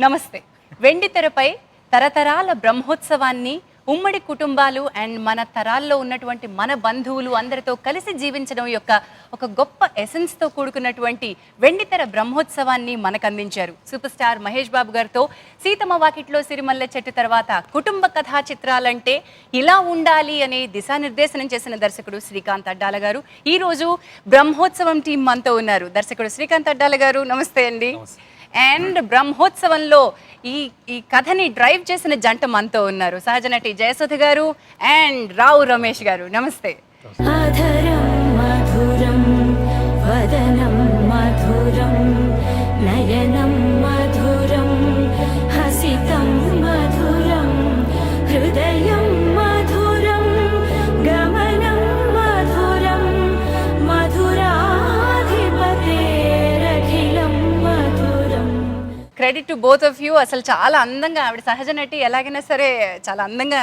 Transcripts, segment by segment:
నమస్తే. వెండితెరపై తరతరాల బ్రహ్మోత్సవాన్ని ఉమ్మడి కుటుంబాలు అండ్ మన తరాల్లో ఉన్నటువంటి మన బంధువులు అందరితో కలిసి జీవించడం యొక్క ఒక గొప్ప ఎసెన్స్తో కూడుకున్నటువంటి వెండితెర బ్రహ్మోత్సవాన్ని మనకు అందించారు సూపర్ స్టార్ మహేష్ బాబు గారితో. సీతమ్మ వాకిట్లో సిరిమల్లె చెట్టు తర్వాత కుటుంబ కథా చిత్రాలంటే ఇలా ఉండాలి అనే దిశానిర్దేశనం చేసిన దర్శకుడు శ్రీకాంత్ అడ్డాల గారు ఈరోజు బ్రహ్మోత్సవం టీం మనతో ఉన్నారు. దర్శకుడు శ్రీకాంత్ అడ్డాల గారు నమస్తే అండి. అండ్ బ్రహ్మోత్సవంలో ఈ కథని డ్రైవ్ చేసిన జంట మనతో ఉన్నారు. సహజ నటి జయసుధ గారు అండ్ రావు రమేష్ గారు. నమస్తే. అధరం మధురం వదనం మధురం నయనం మధురం హసితం మధురం హృదయం మధురం గమనం మధురం మధురాధిపతేరఖిలం మధురం. Credit to both of you. అసలు చాలా అందంగా ఆవిడ సహజ నటి ఎలాగైనా సరే చాలా అందంగా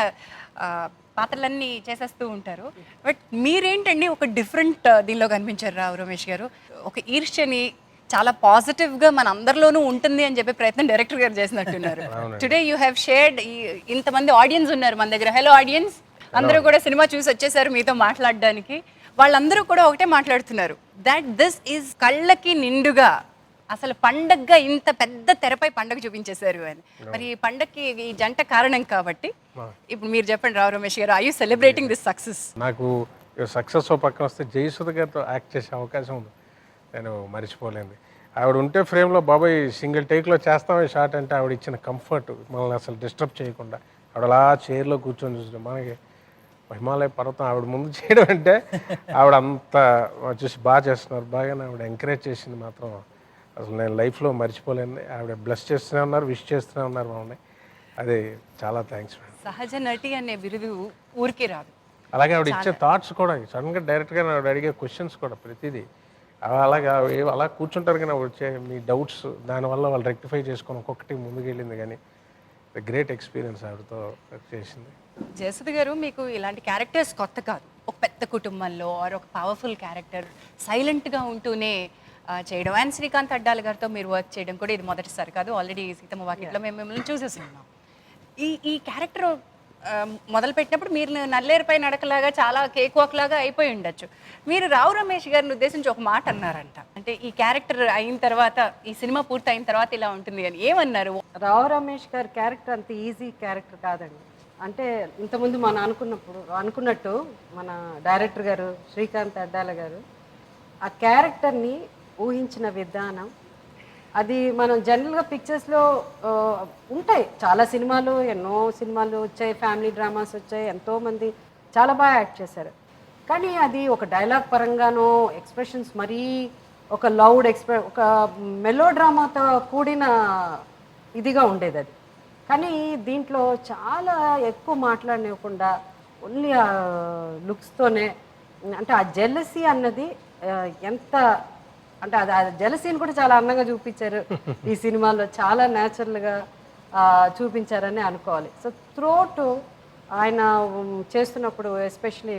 పాత్రలన్నీ చేసేస్తూ ఉంటారు. బట్ మీరేంటండి ఒక డిఫరెంట్ దీనిలో కనిపించారు రావు రమేష్ గారు. ఒక ఈర్ష్యని చాలా పాజిటివ్గా మన అందరిలోనూ ఉంటుంది అని చెప్పే ప్రయత్నం డైరెక్టర్ గారు చేసినట్టున్నారు. Today you have shared. ఇంతమంది ఆడియన్స్ ఉన్నారు మన దగ్గర. హలో ఆడియన్స్, అందరూ కూడా సినిమా చూసి వచ్చేసారు మీతో మాట్లాడడానికి. వాళ్ళందరూ కూడా ఒకటే మాట్లాడుతున్నారు, దట్ దిస్ ఈజ్ కళ్ళకి నిండుగా అసలు పండగగా ఇంత పెద్ద తెరపై పండగ చూపించేశారు అని. మరి ఈ పండగకి ఈ జంట కారణం కాబట్టి ఇప్పుడు మీరు చెప్పండి రావు రమేష్ గారు, I you celebrating this success? నాకు సక్సెస్ పక్కన వస్తే జయసుధ గారితో యాక్ట్ చేసే అవకాశం ఉంది, నేను మర్చిపోలేంది. ఆవిడ ఉంటే ఫ్రేమ్లో బాబాయ్ సింగిల్ టేక్లో చేస్తామే షార్ట్ అంటే ఆవిడ ఇచ్చిన కంఫర్ట్ మనల్ని అసలు డిస్టర్బ్ చేయకుండా ఆవిడ అలా చైర్లో కూర్చొని చూసి మనకి హిమాలయ పర్వతం ఆవిడ ముందు చేయడం అంటే ఆవిడ అంత చూసి బాగా చేస్తున్నారు. బాగానే ఆవిడ ఎంకరేజ్ చేసింది మాత్రం అసలు నేను లైఫ్లో మర్చిపోలేను. ఆవిడ బ్లెస్ చేస్తూనే ఉన్నారు, విష్ చేస్తూనే ఉన్నారు మమ్మల్ని. అది చాలా థ్యాంక్స్ మేడం. సహజ నటి అనే బిరుదు ఊరికే రాదు. అలాగే ఆవిడ ఇచ్చే థాట్స్ కూడా సడన్గా డైరెక్ట్గా ఆవిడ అడిగే క్వశ్చన్స్ కూడా ప్రతిదీ అలాగా అలా కూర్చుంటారు కానీ వచ్చే మీ డౌట్స్ దానివల్ల వాళ్ళు రెక్టిఫై చేసుకొని ఒక్కొక్కటి ముందుకు వెళ్ళింది. కానీ గ్రేట్ ఎక్స్పీరియన్స్ ఆవిడతో చేసింది. జయసుధ గారు, మీకు ఇలాంటి క్యారెక్టర్స్ కొత్త కాదు. ఒక పెద్ద కుటుంబంలో ఆర్ ఒక పవర్ఫుల్ క్యారెక్టర్ సైలెంట్గా ఉంటూనే చేయడం. అండ్ శ్రీకాంత్ అడ్డాల గారితో మీరు వర్క్ చేయడం కూడా ఇది మొదటిసారి కాదు. ఆల్రెడీ సీతమ్మ వాకిట్లో మేము మిమ్మల్ని చూసేస్తున్నాం. ఈ క్యారెక్టర్ మొదలుపెట్టినప్పుడు మీరు నల్లేరుపై నడకలాగా చాలా కేక్ వాక్ లాగా అయిపోయి ఉండొచ్చు. మీరు రావు రమేష్ గారిని ఉద్దేశించి ఒక మాట అన్నారంట, అంటే ఈ క్యారెక్టర్ అయిన తర్వాత ఈ సినిమా పూర్తి అయిన తర్వాత ఇలా ఉంటుంది అని. ఏమన్నారు? రావు రమేష్ గారి క్యారెక్టర్ అంత ఈజీ క్యారెక్టర్ కాదండి. అంటే ఇంతకుముందు మనం అనుకున్నట్టు మన డైరెక్టర్ గారు శ్రీకాంత్ అడ్డాల గారు ఆ క్యారెక్టర్ని ఊహించిన విధానం, అది మనం జనరల్గా పిక్చర్స్లో ఉంటాయి. చాలా సినిమాలు, ఎన్నో సినిమాలు వచ్చాయి, ఫ్యామిలీ డ్రామాస్ వచ్చాయి, ఎంతోమంది చాలా బాగా యాక్ట్ చేశారు. కానీ అది ఒక డైలాగ్ పరంగానో ఎక్స్ప్రెషన్స్ మరీ ఒక లౌడ్ ఒక మెలో డ్రామాతో కూడిన ఇదిగా ఉండేది అది. కానీ దీంట్లో చాలా ఎక్కువ మాట్లాడనివ్వకుండా ఓన్లీ ఆ లుక్స్తోనే, అంటే ఆ జెలసీ అన్నది ఎంత అంటే అది ఆ జలసీని కూడా చాలా అందంగా చూపించారు ఈ సినిమాలో. చాలా న్యాచురల్గా చూపించారని అనుకోవాలి. సో త్రోట్ ఆయన చేస్తున్నప్పుడు ఎస్పెషలీ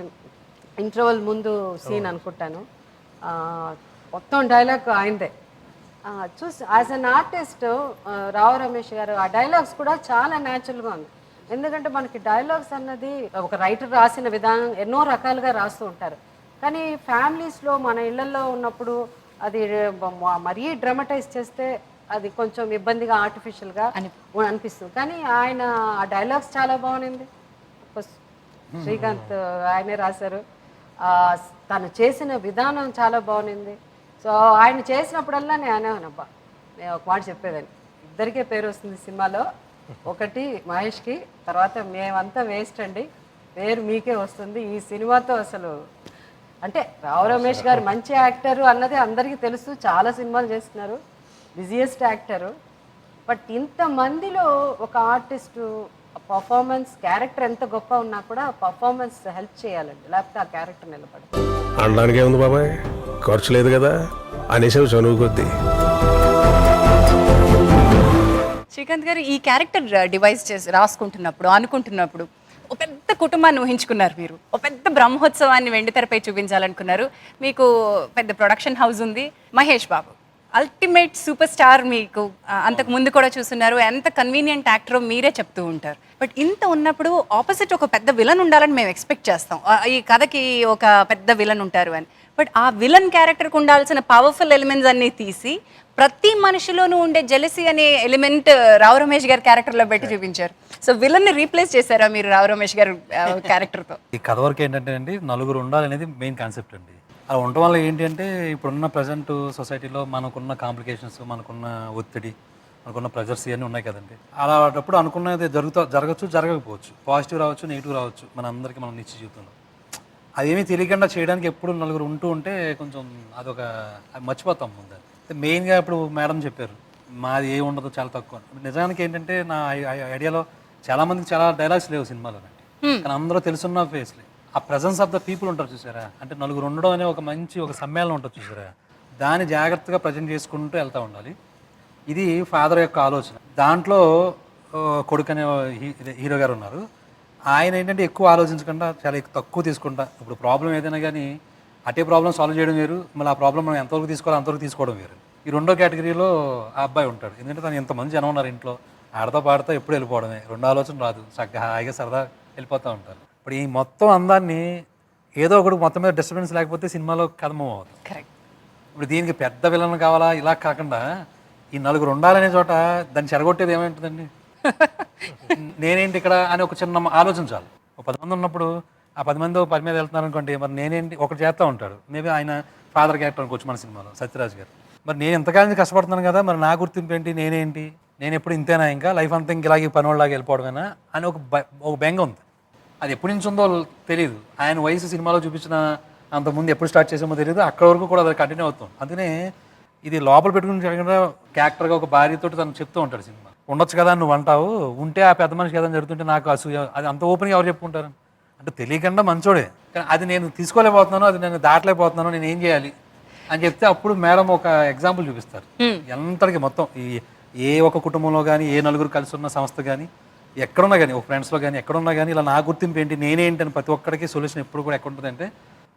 ఇంటర్వల్ ముందు సీన్ అనుకుంటాను, మొత్తం డైలాగ్ ఆయనదే. చూసి యాజ్ అన్ ఆర్టిస్ట్ రావు రమేష్ గారు ఆ డైలాగ్స్ కూడా చాలా న్యాచురల్గా ఉంది. ఎందుకంటే మనకి డైలాగ్స్ అన్నది ఒక రైటర్ రాసిన విధానం ఎన్నో రకాలుగా రాస్తూ ఉంటారు. కానీ ఫ్యామిలీస్లో మన ఇళ్లలో ఉన్నప్పుడు అది మరీ డ్రామటైజ్ చేస్తే అది కొంచెం ఇబ్బందిగా ఆర్టిఫిషియల్గా అనిపిస్తుంది. కానీ ఆయన ఆ డైలాగ్స్ చాలా బాగుంది. శ్రీకాంత్ ఆయనే రాశారు. తను చేసిన విధానం చాలా బాగుంది. సో ఆయన చేసినప్పుడల్లా నేను అనేవానబ్బా, నేను ఒక మాట చెప్పేదాన్ని, ఇద్దరికే పేరు వస్తుంది సినిమాలో, ఒకటి మహేష్కి, తర్వాత మేమంతా వేస్ట్ అండి, పేరు మీకే వస్తుంది ఈ సినిమాతో. అసలు అంటే రావు రమేష్ గారు మంచి యాక్టరు అన్నది అందరికీ తెలుసు, చాలా సినిమాలు చేస్తున్నారు, బిజియెస్ట్ యాక్టరు. బట్ ఇంతమందిలో ఒక ఆర్టిస్టు పర్ఫార్మెన్స్ క్యారెక్టర్ ఎంత గొప్ప ఉన్నా కూడా పర్ఫార్మెన్స్ హెల్ప్ చేయాలండి, లేకపోతే ఆ క్యారెక్టర్ నిలబడదు. అనడానికి ఏముంది బాబాయ్, ఖర్చు లేదు కదా అనేసి చనువు కొద్దీ. శ్రీకాంత్ గారు, ఈ క్యారెక్టర్ డివైస్ చేసి రాసుకుంటున్నప్పుడు అనుకుంటున్నప్పుడు ఒక పెద్ద కుటుంబాన్ని ఊహించుకున్నారు మీరు. ఒక పెద్ద బ్రహ్మోత్సవాన్ని వెండితెరపై చూపించాలనుకున్నారు. మీకు పెద్ద ప్రొడక్షన్ హౌస్ ఉంది, Mahesh Babu, ultimate super star మీకు అంతకు ముందు కూడా చూస్తున్నారు, ఎంత కన్వీనియంట్ యాక్టరో మీరే చెప్తూ ఉంటారు. బట్ ఇంత ఉన్నప్పుడు ఆపోజిట్ ఒక పెద్ద విలన్ ఉండాలని మేము ఎక్స్పెక్ట్ చేస్తాం, ఈ కథకి ఒక పెద్ద విలన్ ఉంటారు అని. బట్ ఆ విలన్ క్యారెక్టర్కి ఉండాల్సిన పవర్ఫుల్ ఎలిమెంట్స్ అన్నీ తీసి ప్రతి మనిషిలోనూ ఉండే జెలసీ అనే ఎలిమెంట్ రావు రమేష్ గారి క్యారెక్టర్లో పెట్టి చూపించారు. సో విలన్ని రీప్లేస్ చేశారా మీరు రావు రమేష్ గారు క్యారెక్టర్తో? ఈ కథ వరకు ఏంటంటే అండి, నలుగురు ఉండాలనేది మెయిన్ కాన్సెప్ట్ అండి. అలా ఉండటం వల్ల ఏంటి అంటే, ఇప్పుడున్న ప్రజెంట్ సొసైటీలో మనకున్న కాంప్లికేషన్స్, మనకున్న ఒత్తిడి, మనకున్న ప్రెజర్స్ ఇవన్నీ ఉన్నాయి కదండి. అలాంటప్పుడు అనుకున్నది జరగచ్చు, జరగకపోవచ్చు, పాజిటివ్ రావచ్చు, నెగిటివ్ రావచ్చు, మన అందరికీ మనం నిత్య జీవితంలో. అదేమీ తెలియకుండా చేయడానికి ఎప్పుడు నలుగురు ఉంటూ ఉంటే కొంచెం అది మర్చిపోతాం ముందు. మెయిన్గా ఇప్పుడు మేడం చెప్పారు మాది ఏ ఉండదు, చాలా తక్కువ. నిజానికి ఏంటంటే నా ఐడియాలో చాలామందికి చాలా డైలాగ్స్ లేవు సినిమాలో, కానీ అందరూ తెలుసున్న ఫేస్లే. ఆ ప్రెజెన్స్ ఆఫ్ ద పీపుల్ ఉంటారు చూసారా, అంటే నలుగురు ఉండడం అనే ఒక మంచి సమ్మేళనం ఉంటుంది చూసారా, దాన్ని జాగ్రత్తగా ప్రజెంట్ చేసుకుంటూ వెళ్తూ ఉండాలి. ఇది ఫాదర్ యొక్క ఆలోచన. దాంట్లో కొడుకు అనే హీరో గారు ఉన్నారు. ఆయన ఏంటంటే ఎక్కువ ఆలోచించకుండా చాలా తక్కువ తీసుకుంటా. ఇప్పుడు ప్రాబ్లం ఏదైనా కానీ అటే ప్రాబ్లం సాల్వ్ చేయడం వేరు, మళ్ళీ ఆ ప్రాబ్లం మనం ఎంతవరకు తీసుకోవాలో అంతవరకు తీసుకోవడం వేరు. ఈ రెండో కేటగిరీలో ఆ అబ్బాయి ఉంటాడు. ఎందుకంటే తను ఎంతమంది జనం ఉన్నారు ఇంట్లో, ఆడతా పాడతా ఎప్పుడు వెళ్ళిపోవడమే, రెండు ఆలోచన రాదు, చక్కగా హాయిగా సరదా వెళ్ళిపోతూ ఉంటారు. ఇప్పుడు ఈ మొత్తం అందాన్ని ఏదో ఒకటి మొత్తం మీద డిస్టర్బెన్స్ లేకపోతే సినిమాలో కథ మూవ్ అవుతుంది. కరెక్ట్. ఇప్పుడు దీనికి పెద్ద విలన్ కావాలా, ఇలా కాకుండా ఈ నలుగురు ఉండాలనే చోట దాన్ని చెరగొట్టేది ఏమైంటుందండి? నేనేంటి ఇక్కడ అని ఒక చిన్న ఆలోచన చాలు. ఒక 10 మంది ఉన్నప్పుడు ఆ 10 మంది 10 మీద వెళ్తున్నారు అనుకోండి, మరి నేనేంటి ఒకటి చేస్తూ ఉంటాడు. మేబీ ఆయన ఫాదర్ క్యారెక్టర్ అనుకోవచ్చు మన సినిమాలో, సత్యరాజ్ గారు. మరి నేను ఎంతకాలం కష్టపడుతున్నాను కదా, మరి నా గుర్తింపు ఏంటి, నేనేంటి, నేను ఎప్పుడు ఇంతేనా, ఇంకా లైఫ్ అంతా ఇంక ఇలాగే పనివాళ్ళలాగా వెళ్ళిపోవడమేనా అని ఒక బెంగ ఉంది. అది ఎప్పటి నుంచి ఉందో తెలియదు. ఆయన వయసు సినిమాలో చూపించిన అంతకుముందు ఎప్పుడు స్టార్ట్ చేసామో తెలియదు, అక్కడ వరకు కూడా అది కంటిన్యూ అవుతుంది. అందుకనే ఇది లోపల పెట్టుకుని జరగకుండా క్యారెక్టర్గా ఒక భార్యతో తను చెప్తూ ఉంటాడు సినిమా. ఉండొచ్చు కదా నువ్వు అంటావు, ఉంటే ఆ పెద్ద మనిషి ఏదైనా జరుగుతుంటే నాకు అసూయ, అది అంత ఓపెన్గా ఎవరు చెప్పుకుంటారు అంటే తెలియకుండా మంచోడే, కానీ అది నేను తీసుకోలేకపోతున్నాను, అది నేను దాటలేకపోతున్నాను, నేను ఏం చేయాలి అని చెప్తే అప్పుడు మేడం ఒక ఎగ్జాంపుల్ చూపిస్తారు. ఎంతటికి మొత్తం ఏ ఒక కుటుంబంలో కానీ, ఏ నలుగురు కలిసి ఉన్న సంస్థ కానీ, ఎక్కడున్నా కానీ, ఒక ఫ్రెండ్స్లో కానీ ఎక్కడున్నా కానీ ఇలా నా గుర్తింపు ఏంటి, నేనేంటి అని ప్రతి ఒక్కడికి సొల్యూషన్ ఎప్పుడు కూడా ఎక్కడ ఉంటుందంటే,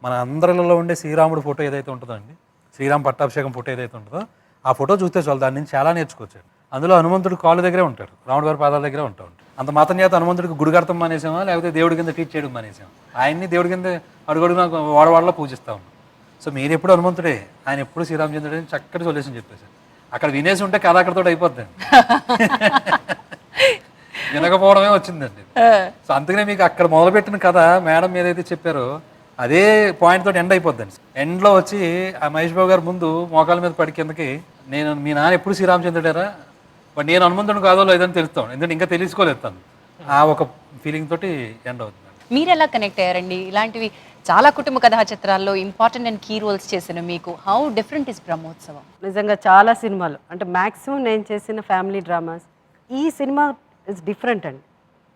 మన అందరిలో ఉండే శ్రీరాముడు ఫోటో ఏదైతే ఉంటుందో అండి, శ్రీరామ్ పట్టాభిషేకం ఫోటో ఏదైతే ఉంటుందో ఆ ఫోటో చూస్తే చాలు, దాని నుంచి చాలా నేర్చుకోవచ్చు. అందులో హనుమంతుడు కాళ్ళ దగ్గరే ఉంటాడు, రాముడు గారి పాదాల దగ్గరే ఉంటాడు. అంత మాత్రం చేత హనుమంతుడికి గుడి కడతాం మానేసామా, లేకపోతే దేవుడి కింద ట్రీట్ చేయడం మానేసాం, ఆయన్ని దేవుడి కింద అడుగడుగునా వాడవాడలో పూజిస్తా ఉన్నాం. సో మీరు ఎప్పుడు హనుమంతుడే, ఆయన ఎప్పుడు శ్రీరామచంద్రుడే అని చక్కటి సొల్యూషన్ చెప్పేశారు. అక్కడ వినేసి ఉంటే కథ అక్కడితో అయిపోద్దండి. వినకపోవడమే వచ్చిందండి. సో అందుకనే మీకు అక్కడ మొదలుపెట్టిన కథ మేడం ఏదైతే చెప్పారో అదే పాయింట్ తోటి ఎండ్ అయిపోద్దండి. ఎండ్లో వచ్చి ఆ మహేష్ బాబు గారు ముందు మోకాల మీద పడి కిందకి, నేను మీ నాన్న ఎప్పుడు శ్రీరామచంద్రుడారా, బట్ నేను హనుమంతుడు కాదో లేదని తెలుస్తాను, ఎందుకంటే ఇంకా తెలుసుకోలేదు తను. ఆ ఒక ఫీలింగ్ తోటి ఎండ్ అవుతుంది. మీరు ఎలా కనెక్ట్ అయ్యారండి ఇలాంటివి చాలా కుటుంబ కథా చిత్రాల్లో ఇంపార్టెంట్ అండ్ కీ రోల్స్ చేసిన మీకు? How different is Brahmotsavam? నిజంగా చాలా సినిమాలు అంటే మ్యాక్సిమం నేను చేసిన ఫ్యామిలీ డ్రామాస్, ఈ సినిమా ఇస్ డిఫరెంట్ అండి.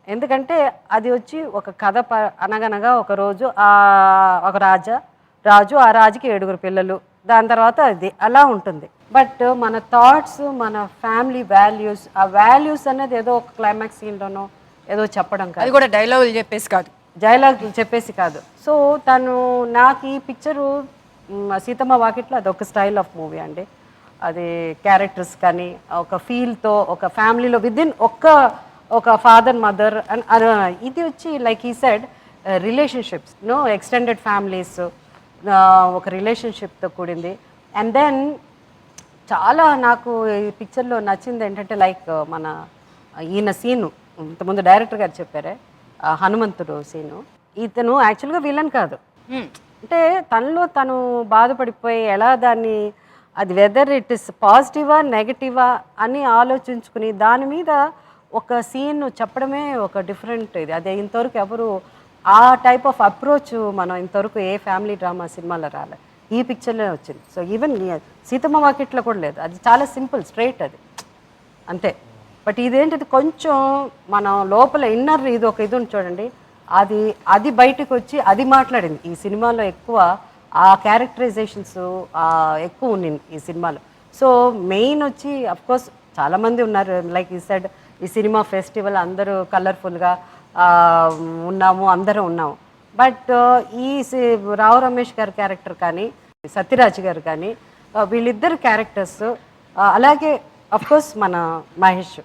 ఎందుకంటే అది వచ్చి ఒక కథ అనగనగా ఒక రోజు ఒక రాజు, ఆ రాజుకి 7 పిల్లలు, దాని తర్వాత అది అలా ఉంటుంది. బట్ మన థాట్స్, మన ఫ్యామిలీ వాల్యూస్, ఆ వాల్యూస్ అనేది ఏదో ఒక క్లైమాక్స్ సీన్లోనో ఏదో చెప్పడం కాదు, అది కూడా డైలాగులు చెప్పేసి కాదు, చెప్పేసి కాదు. సో తను నాకు ఈ పిక్చరు సీతమ్మ వాకిట్లో అదొక స్టైల్ ఆఫ్ మూవీ అండి. అది క్యారెక్టర్స్ కానీ ఒక ఫీల్తో, ఒక ఫ్యామిలీలో విదిన్ ఒక ఫాదర్ మదర్ అండ్ ఇది వచ్చి లైక్ ఈ సెడ్ రిలేషన్షిప్స్, ఎక్స్టెండెడ్ ఫ్యామిలీస్, ఒక రిలేషన్షిప్తో కూడింది. అండ్ దెన్ చాలా నాకు ఈ పిక్చర్లో నచ్చింది ఏంటంటే లైక్ మన ఈయన సీను ఇంతకుముందు డైరెక్టర్ గారు చెప్పారే, హనుమంతుడు సీను, ఇతను యాక్చువల్గా విలన్ కాదు, అంటే తనలో తను బాధపడిపోయి ఎలా దాన్ని, అది వెదర్ ఇట్ ఇస్ పాజిటివా నెగటివా అని ఆలోచించుకుని దాని మీద ఒక సీన్ చెప్పడమే ఒక డిఫరెంట్ ఇది. అదే ఇంతవరకు ఎవరు ఆ టైప్ ఆఫ్ అప్రోచ్ మనం ఇంతవరకు ఏ ఫ్యామిలీ డ్రామా సినిమాలో రాలేదు, ఈ పిక్చర్లో వచ్చింది. సో ఈవెన్ సీతమ్మ వాకిట్లో కూడా లేదు, అది చాలా సింపుల్ స్ట్రైట్ అది అంతే. బట్ ఇదేంటిది కొంచెం మనం లోపల ఇన్నర్ ఇది ఒక ఇది ఉంది చూడండి, అది బయటకు వచ్చి అది మాట్లాడింది ఈ సినిమాలో. ఎక్కువ ఆ క్యారెక్టరైజేషన్స్ ఎక్కువ ఉంది ఈ సినిమాలో. సో మెయిన్ వచ్చి అఫ్కోర్స్ చాలామంది ఉన్నారు, లైక్ ఈ సైడ్ ఈ సినిమా ఫెస్టివల్ అందరూ కలర్ఫుల్గా అందరూ ఉన్నాము. బట్ ఈ రావు రమేష్ గారి క్యారెక్టర్ కానీ, సత్యరాజ్ గారు కానీ, వీళ్ళిద్దరు క్యారెక్టర్స్, అలాగే కోర్స్ మన మహేష్.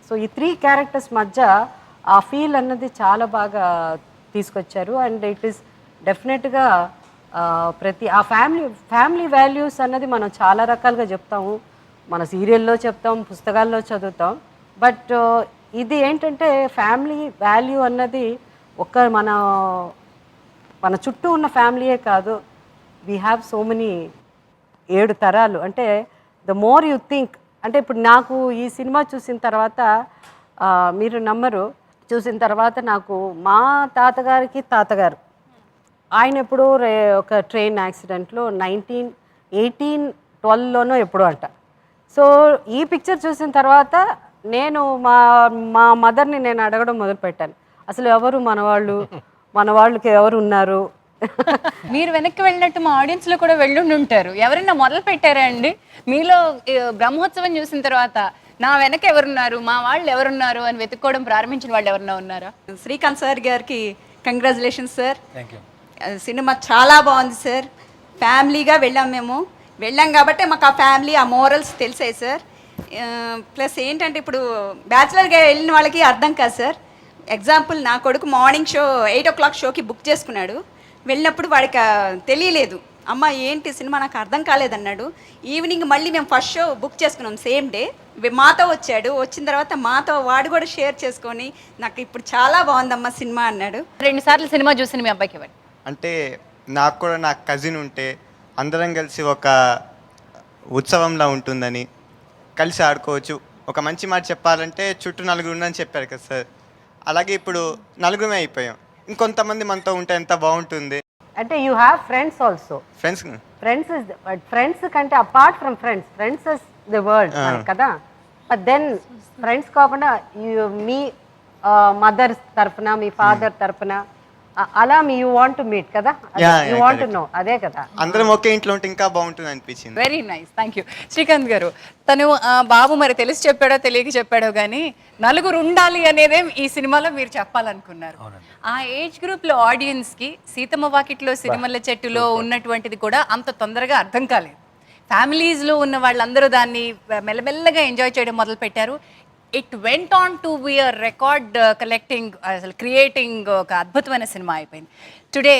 సో ఈ 3 క్యారెక్టర్స్ మధ్య ఆ ఫీల్ అన్నది చాలా బాగా తీసుకొచ్చారు. అండ్ ఇట్ ఈస్ డెఫినెట్గా ప్రతి ఆ ఫ్యామిలీ వాల్యూస్ అన్నది మనం చాలా రకాలుగా చెప్తాము, మన సీరియల్లో చెప్తాం, పుస్తకాల్లో చదువుతాం. బట్ ఇది ఏంటంటే ఫ్యామిలీ వాల్యూ అన్నది మన చుట్టూ ఉన్న ఫ్యామిలీయే కాదు, వీ హ్యావ్ సో మెనీ 7 తరాలు. అంటే ద మోర్ యూ థింక్, అంటే ఇప్పుడు నాకు ఈ సినిమా చూసిన తర్వాత మీరు నమ్మరు, చూసిన తర్వాత నాకు మా తాతగారికి తాతగారు ఆయన ఎప్పుడో ఒక ట్రైన్ యాక్సిడెంట్లో 1912లోనో ఎప్పుడో అంట. సో ఈ పిక్చర్ చూసిన తర్వాత నేను మా మదర్ని నేను అడగడం మొదలుపెట్టాను, అసలు ఎవరు మన వాళ్ళకి ఎవరు ఉన్నారు. మీరు వెనక్కి వెళ్ళినట్టు మా ఆడియన్స్లో కూడా వెళ్ళుండి ఉంటారు. ఎవరైనా మొదలు పెట్టారా అండి మీలో బ్రహ్మోత్సవం చూసిన తర్వాత నా వెనక ఎవరున్నారు, మా వాళ్ళు ఎవరున్నారు అని వెతుక్కోవడం ప్రారంభించిన వాళ్ళు ఎవరన్నా ఉన్నారా? శ్రీకాంత్ సార్ గారికి congratulations sir. Thank you. Cinema చాలా బాగుంది సార్. ఫ్యామిలీగా వెళ్ళాం కాబట్టి మాకు ఆ ఫ్యామిలీ ఆ మోరల్స్ తెలిసాయి సార్. ప్లస్ ఏంటంటే ఇప్పుడు బ్యాచిలర్గా వెళ్ళిన వాళ్ళకి అర్థం కాదు సార్. ఎగ్జాంపుల్ నా కొడుకు మార్నింగ్ షో 8 o'clock షోకి బుక్ చేసుకున్నాడు. వెళ్ళినప్పుడు వాడికి తెలియలేదు, అమ్మ ఏంటి సినిమా నాకు అర్థం కాలేదన్నాడు. ఈవినింగ్ మళ్ళీ మేము ఫస్ట్ షో బుక్ చేసుకున్నాం సేమ్ డే. మాతో వచ్చాడు, వచ్చిన తర్వాత మాతో వాడు కూడా షేర్ చేసుకొని నాకు ఇప్పుడు చాలా బాగుందమ్మా సినిమా అన్నాడు. 2 సార్లు సినిమా చూసిన మీ అబ్బాయికి ఇవ్వండి. అంటే నాకు కూడా నా కజిన్ ఉంటే అందరం కలిసి ఒక ఉత్సవంలా ఉంటుందని, కలిసి ఆడుకోవచ్చు. ఒక మంచి మాట చెప్పాలంటే చుట్టూ 4 ఉందని చెప్పారు కదా సార్, అలాగే ఇప్పుడు 4 అయిపోయాం. ఇంకొంతమంది మనతో ఉంటే ఎంత బాగుంటుంది. అంటే you have friends also. Friends కంటే apart from friends is the world కదా. బట్ దెన్ ఫ్రెండ్స్ కాకుండా మీ మదర్ తరఫున, మీ ఫాదర్ తరఫున అలా యూ వాంట్ టు మీట్ కదా, యూ వాంట్ టు నో, అదే కదా. అందరం ఒకే ఇంట్లో ఉంటే ఇంకా బాగుంటుంది అనిపించింది. Very nice, thank you. Srikanth garu, తను బాబు మరి తెలిసి చెప్పాడో తెలియక చెప్పాడో కానీ 4 ఉండాలి అనేదే ఈ సినిమాలో మీరు చెప్పాలనుకున్నారు. ఆ ఏజ్ గ్రూప్ లో ఆడియన్స్ కి సీతమ్మ వాకిట్లో సిరిమల్ల చెట్టులో ఉన్నటువంటిది కూడా అంత తొందరగా అర్థం కాలేదు. ఫ్యామిలీస్ లో ఉన్న వాళ్ళందరూ దాన్ని మెల్లమెల్లగా ఎంజాయ్ చేయడం మొదలు పెట్టారు. It went on to be a record collecting, అసలు క్రియేటింగ్ ఒక అద్భుతమైన సినిమా అయిపోయింది. టుడే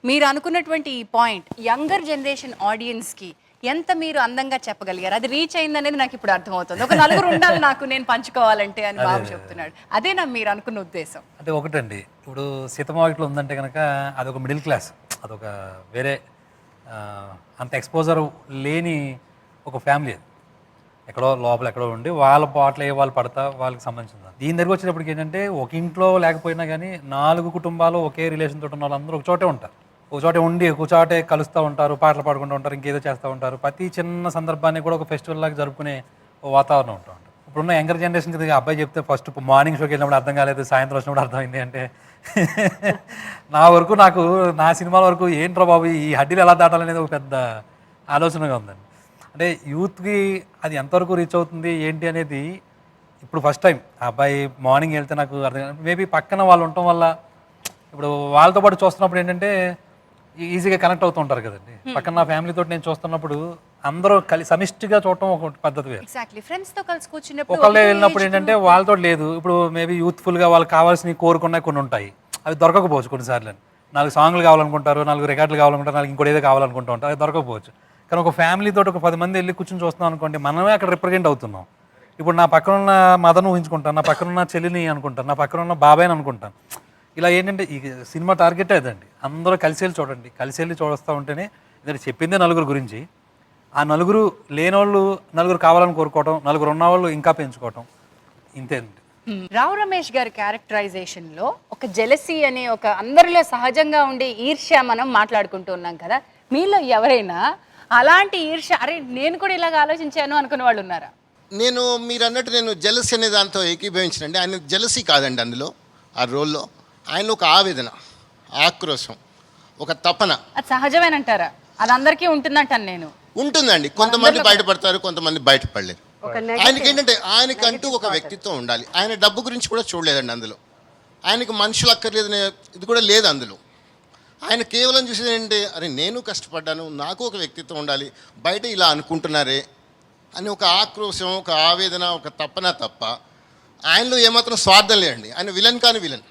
మీరు అనుకున్నటువంటి ఈ పాయింట్ యంగర్ జనరేషన్ ఆడియన్స్కి ఎంత మీరు అందంగా చెప్పగలిగారు, అది రీచ్ అయిందనేది నాకు ఇప్పుడు అర్థమవుతుంది. ఒక 4 ఉండాలి నాకు నేను పంచుకోవాలంటే అని బాబు చెప్తున్నాడు. అదేనా మీరు అనుకున్న ఉద్దేశం? అంటే ఒకటండి, ఇప్పుడు సీతమ్మ వాకిట్లో ఉందంటే కనుక అదొక మిడిల్ క్లాస్, అదొక వేరే అంత ఎక్స్పోజర్ లేని ఒక ఫ్యామిలీ. అది ఎక్కడో లోపల ఎక్కడో ఉండి వాళ్ళ పాటలు వాళ్ళు పడతా వాళ్ళకి సంబంధించింది. దీని దగ్గర వచ్చేటప్పటికి ఏంటంటే ఒక ఇంట్లో లేకపోయినా కానీ 4 కుటుంబాలు ఒకే రిలేషన్ తోటి ఉన్న వాళ్ళందరూ ఒక చోటే ఉంటారు, ఒక చోటే ఉండి ఒక చోటే కలుస్తూ ఉంటారు, పాటలు పాడుకుంటూ ఉంటారు, ఇంకేదో చేస్తూ ఉంటారు. ప్రతి చిన్న సందర్భాన్ని కూడా ఒక ఫెస్టివల్ లాగా జరుపుకునే ఓ వాతావరణం ఉంటూ ఉంటుంది. ఇప్పుడున్న యంగర్ జనరేషన్కి అబ్బాయి చెప్తే ఫస్ట్ మార్నింగ్ షోకి వెళ్ళినప్పుడు అర్థం కాలేదు, సాయంత్రం వచ్చినప్పుడు అర్థమైంది అంటే నా సినిమాల వరకు ఏంట్రా బాబు ఈ హడ్డీలు ఎలా దాటాలనేది ఒక పెద్ద ఆలోచనగా ఉందండి. అంటే యూత్కి అది ఎంతవరకు రీచ్ అవుతుంది ఏంటి అనేది ఇప్పుడు ఫస్ట్ టైం ఆ అబ్బాయి మార్నింగ్ వెళ్తే నాకు అర్థం. మేబీ పక్కన వాళ్ళు ఉండటం వల్ల ఇప్పుడు వాళ్ళతో పాటు చూస్తున్నప్పుడు ఏంటంటే ఈజీగా కనెక్ట్ అవుతూ ఉంటారు కదండి. పక్కన నా ఫ్యామిలీతో నేను చూస్తున్నప్పుడు అందరూ సమిష్టిగా చూడటం ఒక పద్ధతి వేరు. ఒకళ్ళే వెళ్ళినప్పుడు ఏంటంటే వాళ్ళతో లేదు. ఇప్పుడు మేబీ యూత్ఫుల్గా వాళ్ళకి కావాల్సినవి కోరుకున్నవి కొన్ని ఉంటాయి, అవి దొరకకపోవచ్చు కొన్నిసార్లు. 4 సాంగ్లు కావాలనుకుంటారు, 4 రికార్డులు కావాలనుకుంటారు, 4 ఇంకోటి ఏదో కావాలనుకుంటూ ఉంటారు, అది దొరకకపోవచ్చు. కానీ ఒక ఫ్యామిలీతో ఒక 10 మంది వెళ్ళి కూర్చొని చూస్తున్నాం అనుకోండి, మనమే అక్కడ రిప్రజెంట్ అవుతున్నాం. ఇప్పుడు నా పక్కన ఉన్న మదర్ని ఊహించుకుంటాను, నా పక్కన ఉన్న చెల్లిని అనుకుంటాను, నా పక్కన ఉన్న బాబాయ్ని అనుకుంటాను. ఇలా ఏంటంటే ఈ సినిమా టార్గెట్ అదండి, అందరూ కలిసి వెళ్ళి చూడండి. కలిసి వెళ్ళి చూస్తూ ఉంటేనే ఇది చెప్పిందే 4 గురించి. ఆ 4 లేనోళ్ళు 4 కావాలని కోరుకోవటం, 4 ఉన్నవాళ్ళు ఇంకా పెంచుకోవటం, ఇంతే అండి. రావు రమేష్ గారి క్యారెక్టరైజేషన్లో ఒక జెలసీ అనే ఒక అందరిలో సహజంగా ఉండే ఈర్ష్య మనం మాట్లాడుకుంటూ ఉన్నాం కదా. మీలో ఎవరైనా అలాంటి ఈర్ష్య, అరే నేను కూడా ఇలాగ ఆలోచించాను అనుకునే వాళ్ళు ఉన్నారా? మీరు అన్నట్టు నేను జెలసీ అనే దాంతో ఏకీభవించనండి. ఆయన జెలసీ కాదండి, అందులో ఆ రోల్లో ఆయన ఒక ఆవేదన, ఆక్రోశం, ఒక తపన. అది సహజమేనంటారా? అది అందరికీ ఉంటుందంటాను నేను. ఉంటుందండి, కొంతమంది బయటపడతారు, కొంతమంది బయటపడలేరు. ఆయనకి ఏంటంటే ఆయనకంటూ ఒక వ్యక్తిత్వం ఉండాలి. ఆయన డబ్బు గురించి కూడా చూడలేదండి అందులో. ఆయనకి మనుషులు అక్కర్లేదనే ఇది కూడా లేదు అందులో. ఆయన కేవలం చూసేది ఏంటంటే అరే నేను కష్టపడ్డాను, నాకు ఒక వ్యక్తిత్వం ఉండాలి, బయట ఇలా అనుకుంటున్నారే అని ఒక ఆక్రోశం, ఒక ఆవేదన, ఒక తప్పన తప్ప ఆయనలో ఏమాత్రం స్వార్థం లేదండి. ఆయన విలన్ కాని విలన్.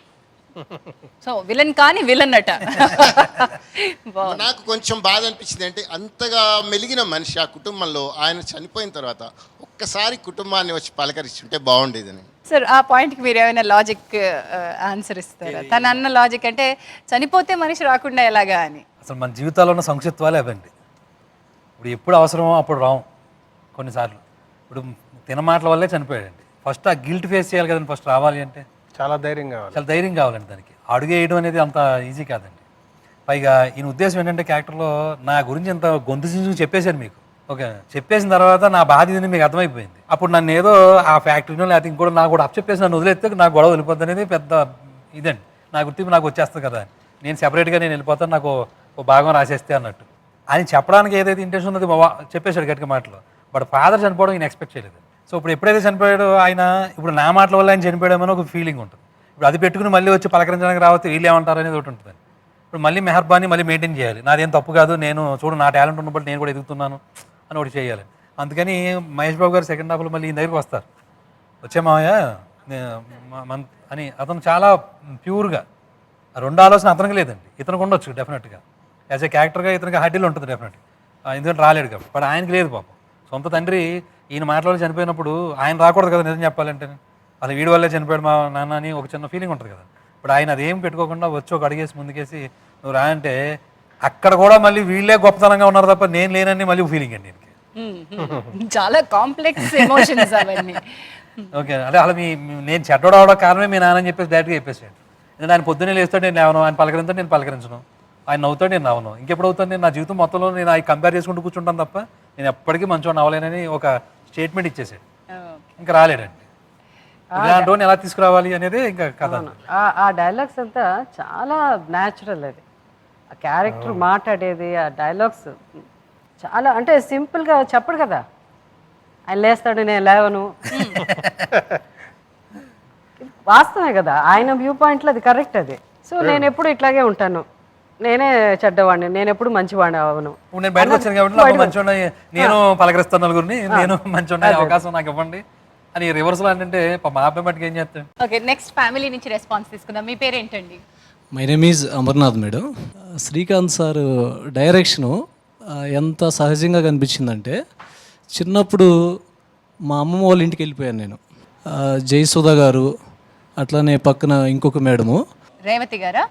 సో విలన్ కానీ విలన్ అట. బాగుంది. నాకు కొంచెం బాధ అనిపించింది అంటే అంతగా మెలిగిన మనిషి ఆ కుటుంబంలో ఆయన చనిపోయిన తర్వాత ఒక్కసారి కుటుంబాన్ని వచ్చి పలకరిస్తుంటే బాగుండేదని. సార్ ఆ పాయింట్కి మీరు ఏమైనా లాజిక్ ఆన్సర్ ఇస్తారా? తన అన్న లాజిక్ అంటే చనిపోతే మనిషి రాకుండా ఎలాగా అని. అసలు మన జీవితాల్లో ఉన్న సంక్షిప్తాలే అవండి. ఇప్పుడు ఎప్పుడు అవసరమో అప్పుడు రావు కొన్నిసార్లు. ఇప్పుడు తినమాటల వల్లే చనిపోయాడండి. ఫస్ట్ ఆ గిల్ట్ ఫేస్ చేయాలి కదండి. ఫస్ట్ రావాలి అంటే చాలా ధైర్యం కావాలి. చాలా ధైర్యం కావాలండి దానికి. అడుగు వేయడం అనేది అంత ఈజీ కాదండి. పైగా ఈయన ఉద్దేశం ఏంటంటే క్యారెక్టర్లో నా గురించి ఇంత గొంతు చించుకు చెప్పేశాను మీకు. ఓకే, చెప్పేసిన తర్వాత నా బాధ ఇదని మీకు అర్థమైపోయింది. అప్పుడు నన్ను ఏదో ఆ ఫ్యాక్టరీనో లేకపోతే ఇంకోటి నాకు కూడా అప్పచెప్పేసి నన్ను వదిలేస్తే నాకు గొడవ వెళ్ళిపోద్ది అనేది పెద్ద ఇదండి. నా గుర్తింపు నాకు వచ్చేస్తుంది కదా అని నేను సెపరేట్గా నేను వెళ్ళిపోతాను, నాకు ఓ భాగం రాసేస్తే అన్నట్టు. ఆయన చెప్పడానికి ఏదైతే ఇంటెన్షన్ ఉన్నది చెప్పేశాడు గట్టిగా మాటలో. బట్ ఫాదర్ చనిపోవడం ఈయన ఎక్స్పెక్ట్ చేయలేదు. సో ఇప్పుడు ఎప్పుడైతే చనిపోయాడో ఆయన, ఇప్పుడు నా మాటల వల్ల ఆయన చనిపోయాడమని ఒక ఫీలింగ్ ఉంటుంది. ఇప్పుడు అది పెట్టుకుని మళ్ళీ వచ్చి పలకరించడానికి రావచ్చు, వీళ్ళు ఏమంటారు అనేది ఒకటి ఉంటుంది. ఇప్పుడు మళ్ళీ మెహర్బానీ మళ్ళీ మెయింటైన్ చేయాలి. నాదేం తప్పు కాదు, నేను చూడు నా టాలెంట్ ఉన్నప్పుడు నేను కూడా ఎదుగుతున్నాను అని ఒకటి చేయాలి. అందుకని మహేష్ బాబు గారు సెకండ్ హాఫ్లో మళ్ళీ ఈ దగ్గరికి వస్తారు. వచ్చే మావయ్య అని అతను చాలా ప్యూర్గా, రెండు ఆలోచన అతనికి లేదండి, ఇతనికి ఉండొచ్చు డెఫినెట్గా. యాజ్ ఏ క్యారెక్టర్గా ఇతనికి హడ్డీలు ఉంటుంది డెఫినెట్గా, ఎందుకంటే రాలేడు కాబట్టి. బట్ ఆయనకి లేదు పాపం. సొంత తండ్రి ఈయన మాటలో చనిపోయినప్పుడు ఆయన రాకూడదు కదా నిజం చెప్పాలంటే. అసలు వీడి వల్లే చనిపోయాడు మా నాన్న అని ఒక చిన్న ఫీలింగ్ ఉంటుంది కదా. ఇప్పుడు ఆయన అదేం పెట్టుకోకుండా వచ్చి ఒక అడిగేసి ముందుకేసి నువ్వు రా అంటే అక్కడ కూడా మళ్ళీ వీళ్ళే గొప్పతనంగా ఉన్నారు తప్ప నేను లేనని మళ్ళీ ఫీలింగ్ అండి దీనికి. చాలా కాంప్లెక్స్ ఎమోషన్స్ అవన్నీ. ఓకే, అంటే అలా నేను చెడ్డోడు అవడం కారణమే మీ నాన్న అని చెప్పేసి డైరెక్ట్గా చెప్పేసాడు. ఎందుకంటే ఆయన పొద్దున్నే లేస్తాడు, నేను లేవను. ఆయన పలకరించాడు, నేను పలకరించను. ఆయన నవ్వుతాడు, నేను నవ్వను. ఇంకెప్పుడు అవుతాను నేను నా జీవితం మొత్తంలో నేను అవి కంపేర్ చేసుకుంటూ కూర్చుంటాను తప్ప నేను ఎప్పటికీ మంచివాడిని అవ్వలేనని ఒక స్టేట్మెంట్ ఇచ్చేసాడు. ఇంకా రాలేడండి. ఇలాంటి ఎలా తీసుకురావాలి అనేది ఇంకా కథ. ఆ డైలాగ్స్ అంతా చాలా న్యాచురల్. అది ఆ క్యారెక్టర్ మాట్లాడేది, ఆ డైలాగ్స్ చాలా అంటే సింపుల్గా చెప్పడు కదా. ఆయన లేస్తాడు, నేను లేవను. వాస్తవమే కదా, ఆయన వ్యూ పాయింట్లో అది కరెక్ట్. అది సో నేను ఎప్పుడు ఇట్లాగే ఉంటాను, నేనే చెడ్డవాడిని, నేను ఎప్పుడు మంచివాడిని అవను. నేను బయటకు వచ్చాను కాబట్టి మంచివాడిని, నేను పలకరిస్తాను నలుగురిని, నేను మంచివాడిని, అవకాశం నాకు ఇవ్వండి అని రివర్సల్ అంటే మా అబ్బాయి మట్టుకు ఏం చేస్తాను. ఓకే, నెక్స్ట్ ఫ్యామిలీ నుంచి రెస్పాన్స్ తీసుకుందాం. మీ పేరేంటండి? My name is Amarnath madam. Srikanth sir direction ఎంత సహజంగా కనిపించిందంటే, చిన్నప్పుడు మా అమ్మమ్మ వాళ్ళ ఇంటికి వెళ్ళిపోయాను నేను. జయసుధ గారు, అట్లానే పక్కన ఇంకొక మేడము రేవతి గారా,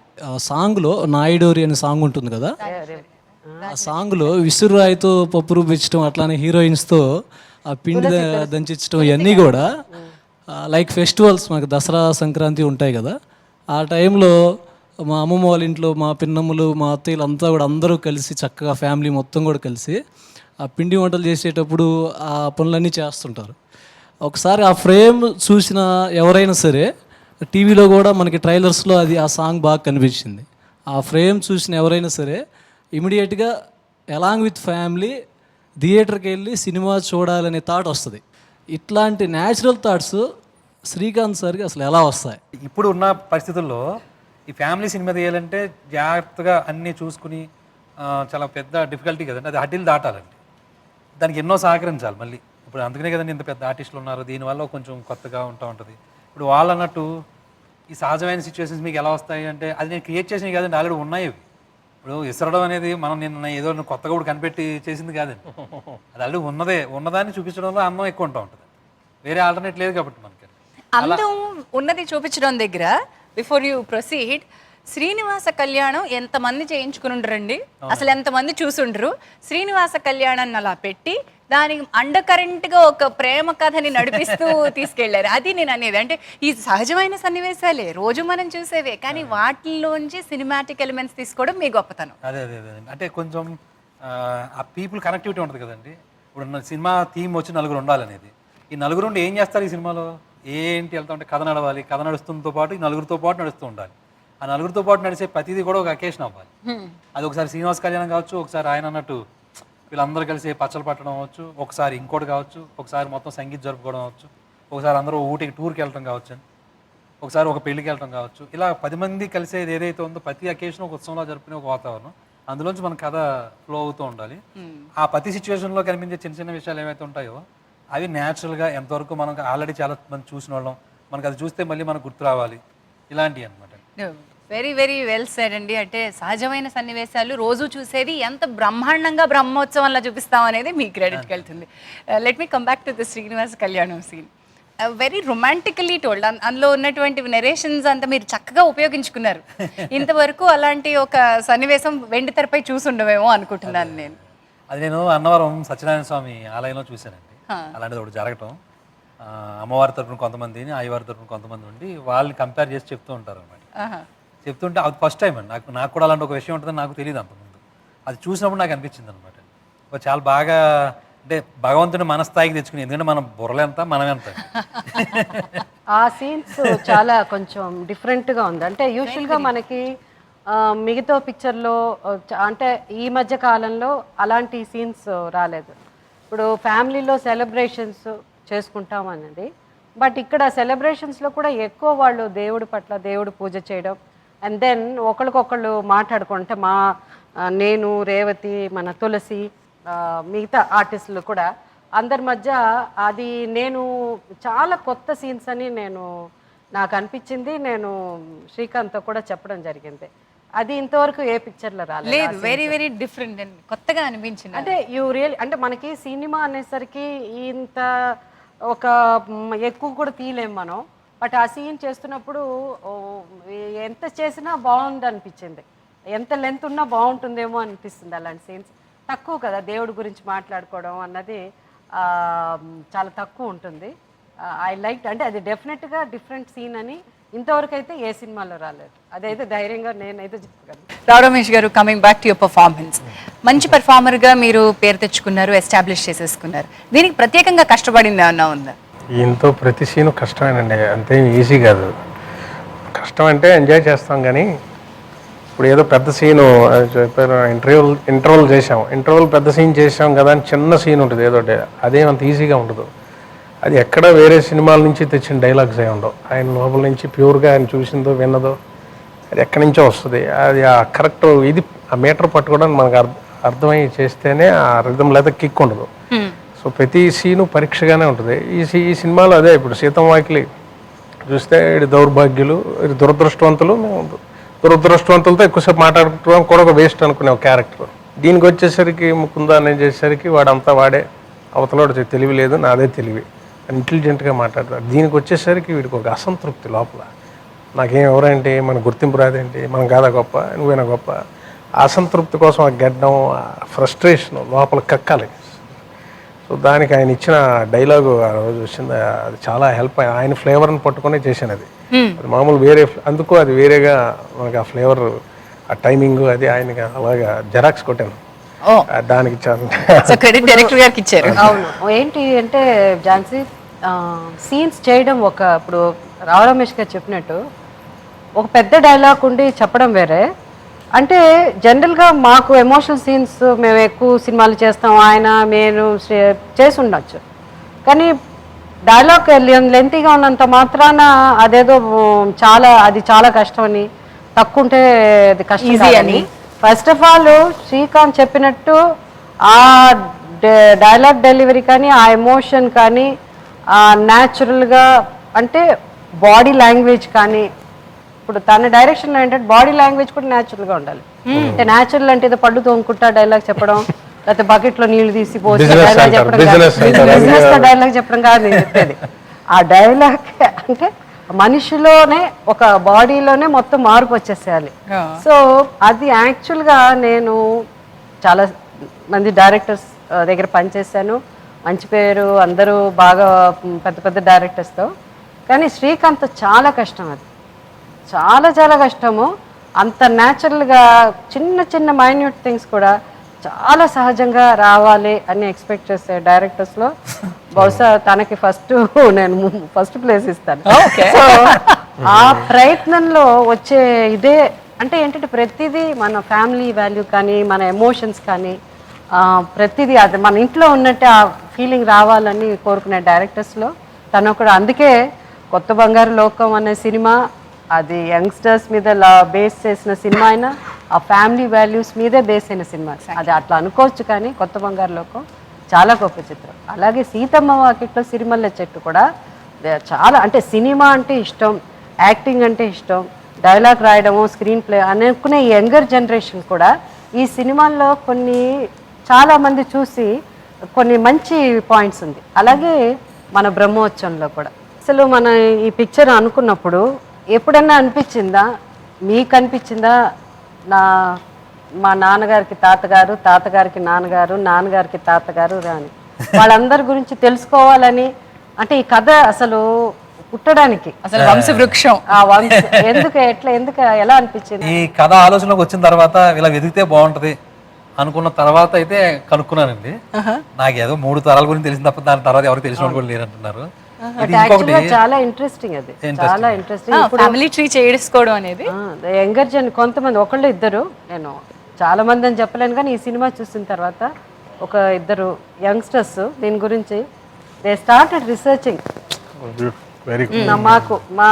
సాంగ్లో నాయుడోరి అనే సాంగ్ ఉంటుంది కదా, ఆ సాంగ్లో విసురురాయితో పప్పు రూపించడం, అట్లానే హీరోయిన్స్తో ఆ పిండి దంచడం, ఇవన్నీ కూడా లైక్ ఫెస్టివల్స్ మనకు దసరా సంక్రాంతి ఉంటాయి కదా, ఆ టైంలో మా అమ్మమ్మ వాళ్ళ ఇంట్లో మా పిన్నమ్మలు మా అత్తయ్యలు అంతా కూడా అందరూ కలిసి చక్కగా ఫ్యామిలీ మొత్తం కూడా కలిసి ఆ పిండి వంటలు చేసేటప్పుడు ఆ పనులన్నీ చేస్తుంటారు. ఒకసారి ఆ ఫ్రేమ్ చూసిన ఎవరైనా సరే, టీవీలో కూడా మనకి ట్రైలర్స్లో అది ఆ సాంగ్ బాగా కనిపించింది. ఆ ఫ్రేమ్ చూసిన ఎవరైనా సరే ఇమీడియట్గా అలాంగ్ విత్ ఫ్యామిలీ థియేటర్కి వెళ్ళి సినిమా చూడాలనే థాట్ వస్తుంది. ఇట్లాంటి న్యాచురల్ థాట్స్ శ్రీకాంత్ సార్కి అసలు ఎలా వస్తాయి? ఇప్పుడు ఉన్న పరిస్థితుల్లో ఈ ఫ్యామిలీ సినిమా తీయాలంటే జాగ్రత్తగా అన్నీ చూసుకుని చాలా పెద్ద డిఫికల్టీ కదండి. అది హడ్డీలు దాటాలండి, దానికి ఎన్నో సహకరించాలి మళ్ళీ. ఇప్పుడు అందుకనే కదండి ఇంత పెద్ద ఆర్టిస్టులు ఉన్నారు, దీనివల్ల కొంచెం కొత్తగా ఉంటుంది. ఇప్పుడు వాళ్ళు అన్నట్టు ఈ సహజమైన సిచ్యువేషన్స్ మీకు ఎలా వస్తాయి అంటే, అది నేను క్రియేట్ చేసినవి కాదండి, ఆల్రెడీ ఉన్నాయి. ఇప్పుడు ఇసరడం అనేది మనం నిన్న ఏదో కొత్తగా కూడా కనిపెట్టి చేసింది కాదండి, అది ఆల్రెడీ ఉన్నదాన్ని చూపించడంలో అందం ఎక్కువ ఉంటుంది. వేరే ఆల్టర్నేట్ లేదు కాబట్టి మనకి. అందం ఉన్నది చూపించడం దగ్గర before you proceed, Srinivasa Kalyanam ఎంతమంది చేయించుకుని ఉండరండి, అసలు ఎంతమంది చూసుండ్రు. శ్రీనివాస కళ్యాణాన్ని అలా పెట్టి దానికి అండర్ కరెంట్గా ఒక ప్రేమ కథని నడిపిస్తూ తీసుకెళ్లారు. అది నేను అనేది. అంటే ఈ సహజమైన సన్నివేశాలే రోజు మనం చూసేవే, కానీ వాటిల్లోంచి సినిమాటిక్ ఎలిమెంట్స్ తీసుకోవడం మీ గొప్పతనం. అదే అంటే కొంచెం ఆ పీపుల్ కనెక్టివిటీ ఉంటుంది కదండి. ఇప్పుడు సినిమా థీమ్ వచ్చి నలుగురు ఉండాలనేది, ఈ నలుగురు ఉండి ఏం చేస్తారు ఈ సినిమాలో, ఏంటి వెళ్తా ఉంటే కథ నడవాలి, కథ నడుస్తుంతో పాటు ఈ నలుగురితో పాటు నడుస్తూ ఉండాలి. ఆ నలుగురితో పాటు నడిచే ప్రతిదీ కూడా ఒక అకేషన్ అవ్వాలి. అది ఒకసారి శ్రీనివాస కళ్యాణం కావచ్చు, ఒకసారి ఆయన అన్నట్టు వీళ్ళందరూ కలిసి పచ్చలు పట్టడం అవ్వచ్చు, ఒకసారి ఇంకోటి కావచ్చు, ఒకసారి మొత్తం సంగీత్ జరుపుకోవడం అవ్వచ్చు, ఒకసారి అందరూ ఊటీకి టూర్కి వెళ్ళడం కావచ్చు, ఒకసారి ఒక పెళ్లికి వెళ్ళటం కావచ్చు, ఇలా 10 మంది కలిసేది ఏదైతే ఉందో ప్రతి అకేషన్ ఒక ఉత్సవంలో జరుపుకునే ఒక వాతావరణం, అందులోంచి మన కథ ఫ్లో అవుతూ ఉండాలి. ఆ ప్రతి సిచ్యువేషన్లో కనిపించే చిన్న చిన్న విషయాలు ఏవైతే ఉంటాయో అవి న్యాచురల్గా ఎంతవరకు మనం ఆల్రెడీ చాలా మంది చూసిన వాళ్ళం, మనకు అది చూస్తే మళ్ళీ మనకు గుర్తు రావాలి, ఇలాంటివి అనమాట. వెరీ వెరీ వెల్ సెడ్ అండి. అంటే సహజమైన సన్నివేశాలు రోజు చూసేది ఎంత బ్రహ్మాండంగా బ్రహ్మోత్సవంలా చూపిస్తాం అనేది మీ క్రెడిట్కి వెళ్తుంది. Let me come back to the Srinivasa Kalyanam scene. Very romantically told. అందులో ఉన్నటువంటి నెరేషన్స్ అంతా మీరు చక్కగా ఉపయోగించుకున్నారు. ఇంతవరకు అలాంటి ఒక సన్నివేశం వెండి తెరపై చూసుండవేమో అనుకుంటున్నాను నేను. అది నేను అన్నవరం సత్యనారాయణ స్వామి ఆలయంలో చూశానండి. అలాంటిది ఒకటి జరగటం, అమ్మవారి తరపున కొంతమందిని, అయ్యవారి తరపున కొంతమంది ఉండి వాళ్ళని కంపేర్ చేసి చెప్తూ ఉంటారు అనమాట. చెప్తుంటే అది ఫస్ట్ టైం అండి నాకు కూడా అలాంటి ఒక విషయం ఉంటుందని నాకు తెలియదు అంతకుముందు. అది చూసినప్పుడు నాకు అనిపించింది అనమాట, చాలా బాగా, అంటే భగవంతుని మన స్థాయికి తెచ్చుకుని, ఎందుకంటే మన బుర్రలెంత మనమెంత. ఆ సీన్స్ చాలా కొంచెం డిఫరెంట్గా ఉంది. అంటే యూజువల్గా మనకి మిగతా పిక్చర్లో అంటే ఈ మధ్య కాలంలో అలాంటి సీన్స్ రాలేదు. ఇప్పుడు ఫ్యామిలీలో సెలబ్రేషన్స్ చేసుకుంటామన్నది, బట్ ఇక్కడ సెలబ్రేషన్స్లో కూడా ఎక్కువ వాళ్ళు దేవుడి పట్ల దేవుడు పూజ చేయడం, అండ్ దెన్ ఒకరికొకళ్ళు మాట్లాడుకుంటే నేను, రేవతి, మన తులసి, మిగతా ఆర్టిస్టులు కూడా అందరి మధ్య అది నేను చాలా కొత్త సీన్స్ అని నాకు అనిపించింది. నేను శ్రీకాంత్తో కూడా చెప్పడం జరిగింది. అది ఇంతవరకు ఏ పిక్చర్లో రాలేదు. వెరీ వెరీ డిఫరెంట్ అండి, కొత్తగా అనిపించింది. అంటే అంటే మనకి సినిమా అనేసరికి ఇంత ఒక ఎక్కువ కూడా తీయలేం మనం, బట్ ఆ సీన్ చేస్తున్నప్పుడు ఎంత చేసినా బాగుంది అనిపించింది. ఎంత లెంత్ ఉన్నా బాగుంటుందేమో అనిపిస్తుంది. అలాంటి సీన్స్ తక్కువ కదా, దేవుడి గురించి మాట్లాడుకోవడం అన్నది చాలా తక్కువ ఉంటుంది. ఐ లైక్, అంటే అది డెఫినెట్గా డిఫరెంట్ సీన్ అని ఇంతవరకు అయితే ఏ సినిమాలో రాలేదు. అదైతే ధైర్యంగా నేనైతే చెప్పగలను. రావ్ రమేష్ గారు, coming back to your performance, మంచి పెర్ఫార్మర్గా మీరు పేరు తెచ్చుకున్నారు, ఎస్టాబ్లిష్ చేసేసుకున్నారు. దీనికి ప్రత్యేకంగా కష్టపడింది ఏమన్నా ఉందా? ఈయనతో ప్రతి సీను కష్టమేనండి, అంతే ఈజీ కాదు. కష్టం అంటే ఎంజాయ్ చేస్తాం, కానీ ఇప్పుడు ఏదో పెద్ద సీను చెప్పారు, ఇంటర్వల్ చేసాం, ఇంటర్వల్ పెద్ద సీన్ చేసాం కదా అని చిన్న సీన్ ఉంటుంది ఏదో, అదేమంత ఈజీగా ఉండదు. అది ఎక్కడ వేరే సినిమాల నుంచి తెచ్చిన డైలాగ్స్ ఏ ఉండవు, ఆయన లోపల నుంచి ప్యూర్గా ఆయన చూసిందో విన్నదో అది ఎక్కడి నుంచో వస్తుంది. అది ఆ కరెక్ట్ ఇది ఆ మీటర్ పట్టుకోవడానికి మనకు అర్థమై చేస్తేనే ఆ రిథం లేదా కిక్ ఉండదు. సో ప్రతి సీను పరీక్షగానే ఉంటుంది. ఈ సినిమాలో అదే, ఇప్పుడు సీతం వాకిలి చూస్తే ఇది దౌర్భాగ్యులు, ఇది దురదృష్టవంతులు, మేము దురదృష్టవంతులతో ఎక్కువసేపు మాట్లాడుకోవడం కూడా ఒక వేస్ట్ అనుకునే ఒక క్యారెక్టర్. దీనికి వచ్చేసరికి ముకుందా అనేది చేసేసరికి వాడంతా వాడే, అవతల తెలివి లేదు, నాదే తెలివి, ఇంటెలిజెంట్గా మాట్లాడతాడు. దీనికి వచ్చేసరికి వీడికి ఒక అసంతృప్తి లోపల, నాకేం ఎవరేంటి, మన గుర్తింపు రాదేంటి, మనం కాదా గొప్ప, నువ్వేనా గొప్ప, అసంతృప్తి కోసం ఆ గడ్డం, ఫ్రస్ట్రేషన్ లోపల కక్కాలి. సో దానికి ఆయన ఇచ్చిన డైలాగు ఆ రోజు వచ్చింది, అది చాలా హెల్ప్. ఆయన ఫ్లేవర్ని పట్టుకునే చేశాను అది మామూలు వేరే, అందుకు అది వేరేగా మనకి ఆ ఫ్లేవర్, ఆ టైమింగ్ అది ఆయనకి అలాగా జెరాక్స్ కొట్టాను. దానికి క్రెడిట్ డైరెక్టర్ గారికి ఇచ్చారు. అవును. ఏంటి అంటే ఝాన్సీ, సీన్స్ చేయడం ఒక, ఇప్పుడు రావ్ రమేష్ గారు చెప్పినట్టు ఒక పెద్ద డైలాగ్ ఉండి చెప్పడం వేరే. అంటే జనరల్గా మాకు ఎమోషనల్ సీన్స్ మేము ఎక్కువ సినిమాలు చేస్తాం, ఆయన నేను చేసి ఉండొచ్చు, కానీ డైలాగ్ లెంతీగా ఉన్నంత మాత్రాన అదేదో అది చాలా కష్టమని, తక్కువ ఉంటే అది కష్టం అని. ఫస్ట్ ఆఫ్ ఆల్ శ్రీకాంత్ చెప్పినట్టు ఆ డైలాగ్ డెలివరీ కానీ, ఆ ఎమోషన్ కానీ, న్యాచురల్గా అంటే బాడీ లాంగ్వేజ్ కానీ, ఇప్పుడు తన డైరెక్షన్లో ఏంటంటే బాడీ లాంగ్వేజ్ కూడా న్యాచురల్గా ఉండాలి. అంటే న్యాచురల్ అంటే ఏదో పళ్ళు తోముకుంటా డైలాగ్ చెప్పడం, లేకపోతే బకెట్లో నీళ్లు తీసి పోసి డైలాగ్ చెప్పడం, బిజినెస్ డైలాగ్ చెప్పడం కాదు నేను చెప్పేది. ఆ డైలాగ్ అంటే మనిషిలోనే, ఒక బాడీలోనే మొత్తం మార్పు వచ్చేసేయాలి. సో అది యాక్చువల్గా నేను చాలా మంది డైరెక్టర్స్ దగ్గర పనిచేశాను, మంచి పేరు, అందరూ బాగా పెద్ద పెద్ద డైరెక్టర్స్తో, కానీ శ్రీకాంత్ చాలా కష్టం, అది చాలా చాలా కష్టము. అంత న్యాచురల్గా చిన్న చిన్న మైన్యూట్ థింగ్స్ కూడా చాలా సహజంగా రావాలి అని ఎక్స్పెక్ట్ చేసే డైరెక్టర్స్లో బహుశా తనకి నేను ఫస్ట్ ప్లేస్ ఇస్తాను. సో ఆ ప్రయత్నంలో వచ్చే ఇదే, అంటే ఏంటంటే ప్రతిదీ మన ఫ్యామిలీ వాల్యూ కానీ, మన ఎమోషన్స్ కానీ, ప్రతిదీ అది మన ఇంట్లో ఉన్నట్టే ఆ ఫీలింగ్ రావాలని కోరుకునే డైరెక్టర్స్లో తను కూడా. అందుకే కొత్త బంగారు లోకం అనే సినిమా అది యంగ్స్టర్స్ మీద బేస్ చేసిన సినిమా అయినా ఆ ఫ్యామిలీ వాల్యూస్ మీదే బేస్ అయిన సినిమా. అది అట్లా అనుకోవచ్చు, కానీ కొత్త బంగారు లోకం చాలా గొప్ప చిత్రం. అలాగే సీతమ్మ వాకిట్లో సిరిమల్లె చెట్టు కూడా చాలా, అంటే సినిమా అంటే ఇష్టం, యాక్టింగ్ అంటే ఇష్టం, డైలాగ్ రాయడము, స్క్రీన్ ప్లే అనుకునే యంగర్ జనరేషన్ కూడా ఈ సినిమాల్లో కొన్ని చాలామంది చూసి కొన్ని మంచి పాయింట్స్ ఉంది. అలాగే మన బ్రహ్మోత్సవంలో కూడా అసలు మన ఈ పిక్చర్ అనుకున్నప్పుడు ఎప్పుడన్నా అనిపించిందా, మీకు అనిపించిందా మా నాన్నగారికి తాతగారు, తాతగారికి నాన్నగారు, నాన్నగారికి తాతగారు రాని వాళ్ళందరి గురించి తెలుసుకోవాలని, అంటే ఈ కథ అసలు పుట్టడానికి అసలు వంశవృక్షం ఆ వంశ ఎందుకు ఎలా అనిపించింది? ఈ కథ ఆలోచనలోకి వచ్చిన తర్వాత ఇలా వెతికితే బాగుంటది అనుకున్న తర్వాత అయితే కనుక్కున్నానండి. నాకు ఏదో 3 తరాల గురించి తెలిసిన తప్ప దాని తర్వాత ఎవరికి తెలిసిన వాళ్ళు కూడా లేరంటున్నారు. ఇది ఇంకొకటి చాలా ఇంట్రెస్టింగ్, అది చాలా ఇంట్రెస్టింగ్. ఫ్యామిలీ ట్రీ చేసుకోవడం అనేది యంగర్ జన్ కొంతమంది, ఒకళ్ళు ఇద్దరు, నేను చాలా మంది అని చెప్పలేను, కానీ ఈ సినిమా చూసిన తర్వాత ఒక ఇద్దరు యంగ్స్టర్స్ దీని గురించి దే స్టార్టెడ్ రీసెర్చింగ్. మాకు మా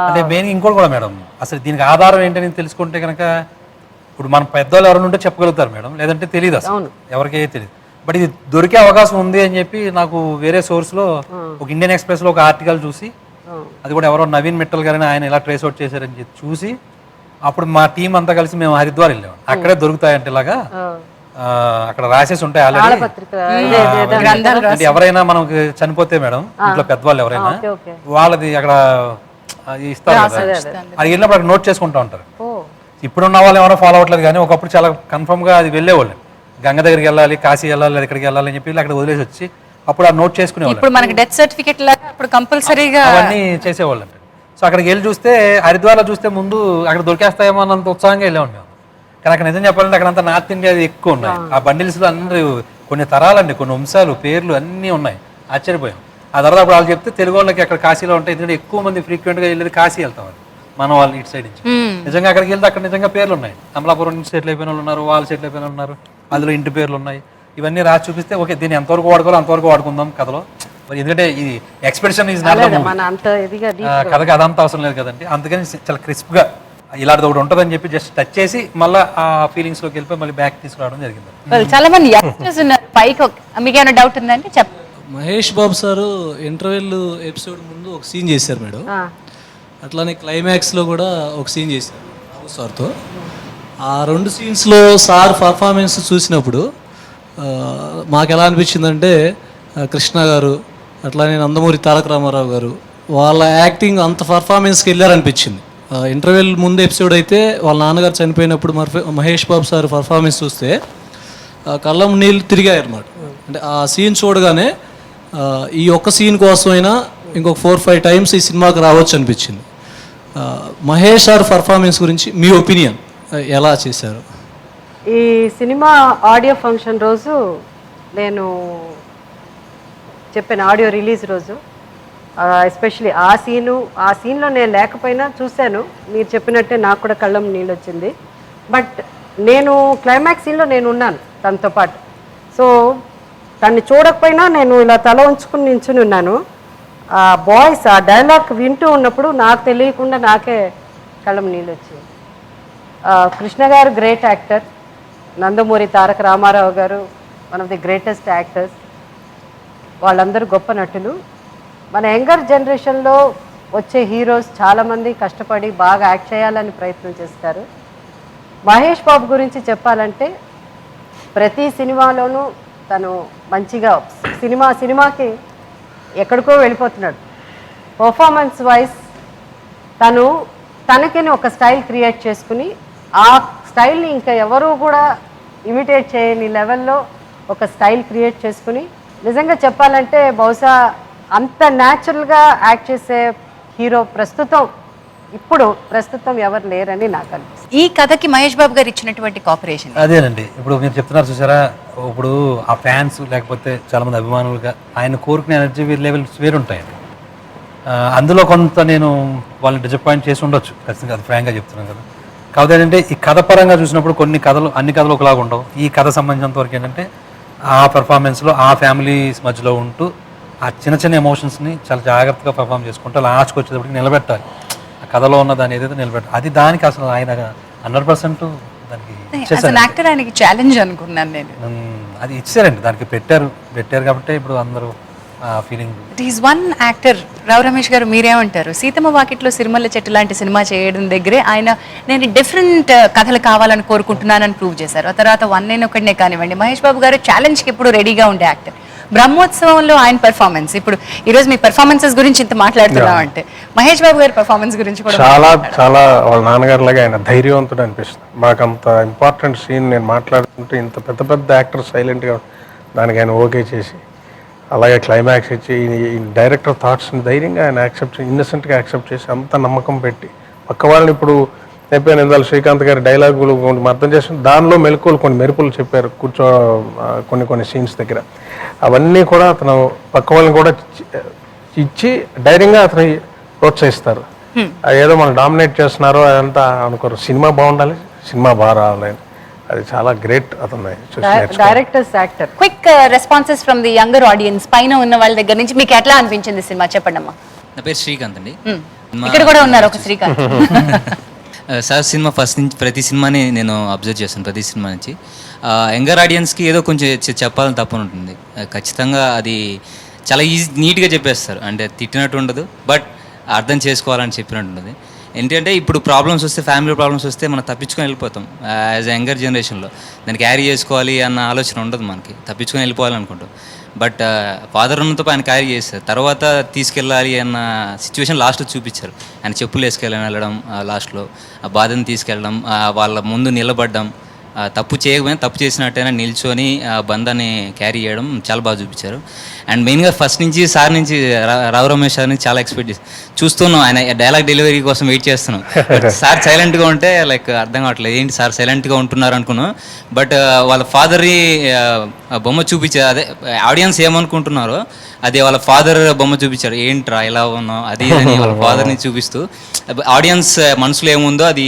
అంటే మెయిన్ ఇంకోటి కూడా మేడం, అసలు దీనికి ఆధారం ఏంటని తెలుసుకుంటే కనుక ఇప్పుడు మన పెద్దవాళ్ళు ఎవరైనా ఉంటే చెప్పగలుగుతారు మేడం, లేదంటే తెలియదు అసలు ఎవరికే తెలియదు. బట్ ఇది దొరికే అవకాశం ఉంది అని చెప్పి నాకు వేరే సోర్స్లో ఒక ఇండియన్ ఎక్స్ప్రెస్లో ఒక ఆర్టికల్ చూసి, అది కూడా ఎవరో నవీన్ మిట్టల్ గారిని ఆయన ఎలా ట్రేస్ అవుట్ చేశారని చెప్పి చూసి, అప్పుడు మా టీం అంతా కలిసి మేము హరిద్వార్ వెళ్ళాము. అక్కడే దొరుకుతాయంటే ఇలాగా అక్కడ రాసేసి ఉంటాయి ఆల్రెడీ. అంటే ఎవరైనా మనకి చనిపోతే మేడం ఇంట్లో పెద్దవాళ్ళు ఎవరైనా వాళ్ళది అక్కడ ఇస్తారు కదా, అది వెళ్ళినప్పుడు అక్కడ నోట్ చేసుకుంటా ఉంటారు. ఇప్పుడున్న వాళ్ళు ఎవరో ఫాలో అవ్వట్లేదు, కానీ ఒకప్పుడు చాలా కన్ఫర్మ్గా అది వెళ్ళేవాళ్ళు. గంగ దగ్గరికి వెళ్ళాలి, కాశీ వెళ్ళాలి, లేదా ఇక్కడికి వెళ్ళాలి అని చెప్పి అక్కడ వదిలేసి వచ్చి అప్పుడు ఆ నోట్ చేసుకునేవాళ్ళు. ఇప్పుడు మనకి డెత్ సర్టిఫికెట్ లాగా అప్పుడు కంపల్సరీగా అవన్నీ చేసేవాళ్ళు అంటే. సో అక్కడికి వెళ్ళి చూస్తే, హరిద్వార్లో చూస్తే ముందు అక్కడ దొరికేస్తాయేమో అన్నంత ఉత్సాహంగా వెళ్ళాము మేము. కానీ అక్కడ నిజం చెప్పాలంటే అక్కడ అంతా నార్త్ ఇండియా ఎక్కువ ఉన్నాయి. ఆ బండిల్స్లో అందరూ కొన్ని తరాలండి, కొన్ని వంశాలు, పేర్లు అన్నీ ఉన్నాయి. ఆశ్చర్యపోయాం. ఆ తర్వాత అప్పుడు వాళ్ళు చెప్తే తెలుగు వాళ్ళకి అక్కడ కాశీలో ఉంటాయి, ఎందుకంటే ఎక్కువ మంది ఫ్రీక్వెంట్గా వెళ్ళేది కాశీ వెళ్తాం మన వాళ్ళు ఇటు సైడ్ నుంచి. నిజంగా అక్కడికి వెళ్తే అక్కడ నిజంగా పేర్లు ఉన్నాయి. అమలాపురం నుంచి సెటిల్ అయిపోయిన వాళ్ళు ఉన్నారు, వాళ్ళు సెటిల్ అయిపోయిన వాళ్ళు ఉన్నారు, అందులో ఇంటి పేర్లు ఉన్నాయి. ఇవన్నీ రాసి చూపిస్తే ఓకే దీన్ని ఎంతవరకు వాడుకోవాలో అంతవరకు వాడుకుందాం కథలో. మరి ఎందుకంటే ఇది ఎక్స్ప్రెషన్ ఈజ్ నాట్ కథకి అదంతా అవసరం లేదు కదండి. అందుకని చాలా క్రిస్ప్గా ఇలాంటిది ఒకటి ఉంటుందని చెప్పి జస్ట్ టచ్ చేసి మళ్ళీ ఆ ఫీలింగ్స్లోకి వెళ్ళిపోయి మళ్ళీ బ్యాక్ తీసుకురావడం జరిగింది. చాలా మంది యంగ్స్టర్స్ ఉన్నారు పైకి. మీకు ఏమైనా డౌట్ ఉందంటే చెప్పండి. Mahesh Babu sir interval episode ముందు ఒక సీన్ చేశారు మేడం, అట్లానే క్లైమాక్స్లో కూడా ఒక సీన్ చేశారు సార్తో. ఆ 2 సీన్స్లో సార్ పర్ఫార్మెన్స్ చూసినప్పుడు మాకు ఎలా అనిపించిందంటే, కృష్ణ గారు అట్లానే నందమూరి తారక రామారావు గారు వాళ్ళ యాక్టింగ్ అంత పర్ఫార్మెన్స్కి వెళ్ళారనిపించింది. ఇంటర్వెల్ ముందు ఎపిసోడ్ అయితే వాళ్ళ నాన్నగారు చనిపోయినప్పుడు మహేష్ బాబు సార్ పర్ఫార్మెన్స్ చూస్తే కళ్ళం నీళ్ళు తిరిగాయి అన్నమాట. అంటే ఆ సీన్ చూడగానే ఈ ఒక్క సీన్ కోసమైనా ఇంకొక 4-5 టైమ్స్ ఈ సినిమాకి రావచ్చు అనిపించింది. మహేష్ సార్ పర్ఫార్మెన్స్ గురించి మీ ఒపీనియన్ ఎలా చేశారు? ఈ సినిమా ఆడియో ఫంక్షన్ రోజు నేను చెప్పాను, ఆడియో రిలీజ్ రోజు ఎస్పెషలీ ఆ సీన్లో నేను లేకపోయినా చూశాను. మీరు చెప్పినట్టే నాకు కూడా కళ్ళం నీళ్ళు వచ్చింది. బట్ నేను క్లైమాక్స్ సీన్లో నేను ఉన్నాను తనతో పాటు. సో తన్ని చూడకపోయినా నేను ఇలా తల ఉంచుకుని నించుని ఉన్నాను. ఆ బాయ్స్ ఆ డైలాగ్ వింటూ ఉన్నప్పుడు నాకు తెలియకుండా నాకే కళ్ళం నీళ్ళు వచ్చింది. కృష్ణ గారు గ్రేట్ యాక్టర్, నందమూరి తారక రామారావు గారు one of the greatest actors, వాళ్ళందరూ గొప్ప నటులు. మన యంగర్ జనరేషన్లో వచ్చే హీరోస్ చాలామంది కష్టపడి బాగా యాక్ట్ చేయాలని ప్రయత్నం చేస్తారు. మహేష్ బాబు గురించి చెప్పాలంటే ప్రతి సినిమాలోనూ తను మంచిగా సినిమాకి ఎక్కడికో వెళ్ళిపోతున్నాడు. పర్ఫార్మెన్స్ వైజ్ తనకని ఒక స్టైల్ క్రియేట్ చేసుకుని ఆ స్టైల్ని ఇంకా ఎవరు కూడా ఇమిటేట్ చేయని లెవెల్లో ఒక స్టైల్ క్రియేట్ చేసుకుని, నిజంగా చెప్పాలంటే బహుశా అంత న్యాచురల్గా యాక్ట్ చేసే హీరో ప్రస్తుతం ఎవరు లేరని నాకు అనిపిస్తుంది. ఈ కథకి మహేష్ బాబు గారు ఇచ్చినటువంటి కోఆపరేషన్ అదేనండి. ఇప్పుడు మీరు చెప్తున్నారు చూసారా, ఇప్పుడు ఆ ఫ్యాన్స్ లేకపోతే చాలామంది అభిమానులుగా ఆయన కోరుకునే ఎనర్జీ లెవెల్స్ వేరుంటాయండి. అందులో కొంత నేను వాళ్ళని డిసప్పాయింట్ చేసి ఉండొచ్చు ఖచ్చితంగా, అది ఫ్రాంక్గా చెప్తున్నాను కదా. కాకపోతే ఏంటంటే ఈ కథ పరంగా చూసినప్పుడు అన్ని కథలు ఒకలాగా ఉండవు. ఈ కథ సంబంధించినంత వరకు ఏంటంటే ఆ పెర్ఫార్మెన్స్లో ఆ ఫ్యామిలీస్ మధ్యలో ఉంటూ ఆ చిన్న చిన్న ఎమోషన్స్ని చాలా జాగ్రత్తగా పర్ఫామ్ చేసుకుంటూ లాస్ట్కి వచ్చేటప్పటికి నిలబెట్టాలి. ఆ కథలో ఉన్న దాన్ని ఏదైతే నిలబెట్టాలి, అది దానికి అసలు ఆయన 100% దానికి యాజ్ యాక్టర్ ఆయనకి ఛాలెంజ్ అనుకున్నాను నేను. అది ఇచ్చారండి, దానికి పెట్టారు కాబట్టి ఇప్పుడు అందరూ feeling. Is one actor. Rao Ramesh garu మీరేమంటారు? సీతమ్మ వాకిట్లో సిరిమల్ల చెట్టు లాంటి సినిమా చేయడం దగ్గరే ఆయన నేను డిఫరెంట్ కథలు కావాలని కోరుకుంటున్నానని ప్రూవ్ చేశారు. ఆ తర్వాత 1 కానివ్వండి, మహేష్ బాబు గారు ఛాలెంజ్కి ఎప్పుడు రెడీగా ఉండే యాక్టర్. బ్రహ్మోత్సవంలో ఆయన పెర్ఫార్మెన్స్, ఇప్పుడు ఈరోజు మీ పెర్ఫార్మెన్సెస్ గురించి ఇంత మాట్లాడుతున్నాం అంటే మహేష్ బాబు గారి పెర్ఫార్మెన్స్ గురించి కూడా చాలా వాళ్ళ నాన్నగారు లాగా ఆయన ధైర్యవంతుడు అనిపిస్తుంది. మాకు అంత ఇంపార్టెంట్ సీన్ నేను మాట్లాడుతుంటే ఇంత పెద్ద పెద్ద యాక్టర్ సైలెంట్గా దానికి ఆయన ఓకే చేసి, అలాగే క్లైమాక్స్ ఇచ్చి డైరెక్టర్ థాట్స్ని ధైర్యంగా ఆయన ఇన్నసెంట్గా యాక్సెప్ట్ చేసి అంత నమ్మకం పెట్టి పక్క వాళ్ళని ఇప్పుడు చెప్పాను ఇందాక శ్రీకాంత్ గారి డైలాగులు అర్థం చేసి దానిలో మెలకువలు కొన్ని మెరుపులు చెప్పారు కొన్ని సీన్స్ దగ్గర. అవన్నీ కూడా అతను పక్క వాళ్ళని కూడా ఇచ్చి ధైర్యంగా అతను ప్రోత్సహిస్తారు. ఏదో మనం డామినేట్ చేస్తున్నారో అదంతా అనుకోరు. సినిమా బాగుండాలి, సినిమా బాగా రావాలి, అది చాలా గ్రేట్. అతను directors actor. Quick responses from the younger audience, పైన ఉన్న వాళ్ళ దగ్గర నుంచి మీకు ఎట్లా అనిపించింది సినిమా? చెప్పండి అమ్మా. నా పేరు శ్రీకాంత్ అండి. ఇక్కడ కూడా ఉన్నారు ఒక శ్రీకాంత్. సార్ సినిమా ఫస్ట్ నుంచి ప్రతి సినిమాని నేను అబ్జర్వ్ చేస్తాను. ప్రతి సినిమా నుంచి యంగర్ ఆడియన్స్కి ఏదో కొంచెం చెప్పాలని తప్పని ఉంటుంది. ఖచ్చితంగా అది చాలా నీట్గా చెప్పేస్తారు. అంటే తిట్టినట్టు ఉండదు, బట్ అర్థం చేసుకోవాలని చెప్పినట్టు ఉంటుంది. ఏంటంటే ఇప్పుడు ప్రాబ్లమ్స్ వస్తే, ఫ్యామిలీ ప్రాబ్లమ్స్ వస్తే మనం తప్పించుకొని వెళ్ళిపోతాం. యాజ్ ఎ యంగర్ జనరేషన్లో దాన్ని క్యారీ చేసుకోవాలి అన్న ఆలోచన ఉండదు మనకి, తప్పించుకొని వెళ్ళిపోవాలనుకుంటాం. బట్ ఫాదర్ ఉన్నతో ఆయన క్యారీ చేస్తారు. తర్వాత తీసుకెళ్ళాలి అన్న సిచ్యువేషన్ లాస్ట్లో చూపించారు. ఆయన చెప్పులు వేసుకెళ్ళని వెళ్ళడం, లాస్ట్లో ఆ బాధను తీసుకెళ్ళడం, వాళ్ళ ముందు నిలబడడం, తప్పు చేయకపోయినా తప్పు చేసినట్టయినా నిల్చొని ఆ బంధాన్ని క్యారీ చేయడం చాలా బాగా చూపించారు. అండ్ మెయిన్గా ఫస్ట్ నుంచి సార్ నుంచి రావు రమేష్ సార్ నుంచి చాలా ఎక్స్పెక్ట్ చూస్తున్నాం. ఆయన డైలాగ్ డెలివరీ కోసం వెయిట్ చేస్తున్నాం. సార్ సైలెంట్గా ఉంటే లైక్ అర్థం కావట్లేదు, ఏంటి సార్ సైలెంట్గా ఉంటున్నారు అనుకున్నాం. బట్ వాళ్ళ ఫాదర్ని బొమ్మ చూపించారు. అదే ఆడియన్స్ ఏమనుకుంటున్నారో అదే వాళ్ళ ఫాదర్ బొమ్మ చూపించారు. ఏంట్రా ఇలా ఉన్నావు అది అని వాళ్ళ ఫాదర్ని చూపిస్తూ ఆడియన్స్ మనసులో ఏముందో అది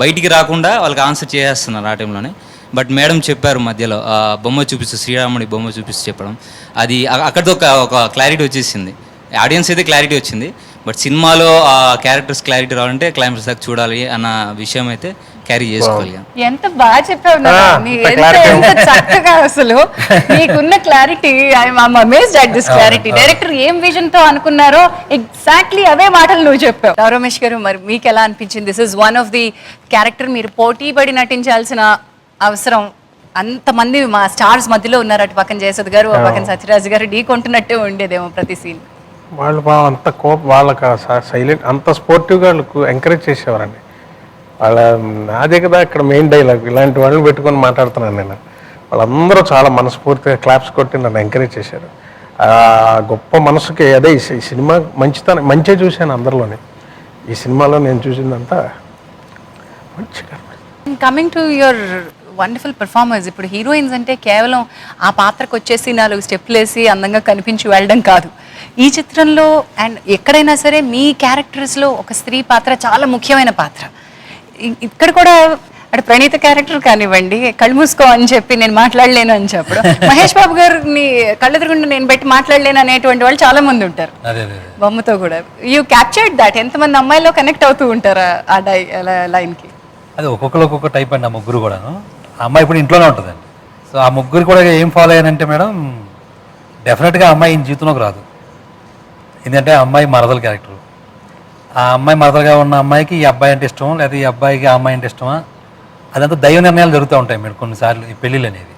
బయటికి రాకుండా వాళ్ళకి ఆన్సర్ చేసేస్తున్నారు ఆ టైంలోనే. బట్ మేడం చెప్పారు మధ్యలో బొమ్మ చూపిస్తూ, శ్రీరాముడి బొమ్మ చూపిస్తూ చెప్పడం, అది అక్కడితో ఒక క్లారిటీ వచ్చేసింది. ఆడియన్స్ అయితే క్లారిటీ వచ్చింది, బట్ సినిమాలో ఆ క్యారెక్టర్స్ క్లారిటీ రావాలంటే క్లైమాక్స్ దాకా చూడాలి అన్న విషయం అయితే క్యారీ చేసుకోవాలి. ఎంత బాగా చెప్పావు, ఎంత చక్కగా అసలు నీకున్న clarity. I'm amazed at this clarity. Director ఏం విజన్ తో అనుకున్నారో ఎగ్జాక్ట్లీ అవే మాటలు నువ్వు చెప్పావు. రావు రమేష్ గారు, మరి మీకు ఎలా అనిపించింది? This is one of the character మీరు పోటీ పడి నటించాల్సిన అవసరం అంతమంది మా స్టార్స్ మధ్యలో ఉన్నారు. అటు పక్కన జయసుధ్ గారు, ఆ పక్కన సత్యరాజ్ గారు, ఢీ కొంటున్నట్టే ఉండేదేమో ప్రతి సీన్. వాళ్ళు అంత వాళ్ళకి సైలెంట్ అంత స్పోర్టివ్గా వాళ్ళకు ఎంకరేజ్ చేసేవారండి. వాళ్ళ నాదే కదా ఇక్కడ మెయిన్ డైలాగ్, ఇలాంటి వాళ్ళని పెట్టుకొని మాట్లాడుతున్నాను నేను. వాళ్ళందరూ చాలా మనస్ఫూర్తిగా క్లాప్స్ కొట్టి నన్ను ఎంకరేజ్ చేశారు. ఆ గొప్ప మనసుకి అదే ఈ సినిమా మంచిగా చూశాను అందరిలోనే. ఈ సినిమాలో నేను చూసిందంతా మంచిగా. Coming to your wonderful performers, ఇప్పుడు హీరోయిన్స్ అంటే కేవలం ఆ పాత్రకు వచ్చేసి 4 స్టెప్లు వేసి అందంగా కనిపించి వెళ్ళడం కాదు. ఈ చిత్రంలో అండ్ ఎక్కడైనా సరే మీ క్యారెక్టర్స్లో ఒక స్త్రీ పాత్ర చాలా ముఖ్యమైన పాత్ర. ఇక్కడ కూడా అటు ప్రణీత క్యారెక్టర్ కానివ్వండి, కళ్ళు మూసుకో అని చెప్పి నేను మాట్లాడలేను అని చెప్పడం, మహేష్ బాబు గారిని కళ్ళెదురుగుండా నేను పెట్టి మాట్లాడలేను అనేటువంటి వాళ్ళు చాలా మంది ఉంటారు బొమ్మతో కూడా. You captured that. ఎంతమంది అమ్మాయిలో కనెక్ట్ అవుతూ ఉంటారు ఆ లైన్కి? అది ఒక్కొక్క టైప్ అండి. ఆ ముగ్గురు కూడాను. ఆ అమ్మాయి ఇప్పుడు ఇంట్లోనే ఉంటుందండి. సో ఆ ముగ్గురు కూడా ఏం ఫాలో అయ్యానంటే మేడం, డెఫినెట్గా అమ్మాయి ఈయన జీవితంలోకి రాదు. ఎందుకంటే ఆ అమ్మాయి మరదల క్యారెక్టర్. ఆ అమ్మాయి మరదలుగా ఉన్న అమ్మాయికి ఈ అబ్బాయి అంటే ఇష్టం, లేదా ఈ అబ్బాయికి ఆ అమ్మాయి అంటే ఇష్టమా, అదంతా దైవ నిర్ణయాలు జరుగుతూ ఉంటాయి మేడం కొన్నిసార్లు ఈ పెళ్ళిళ్ళు అనేవి.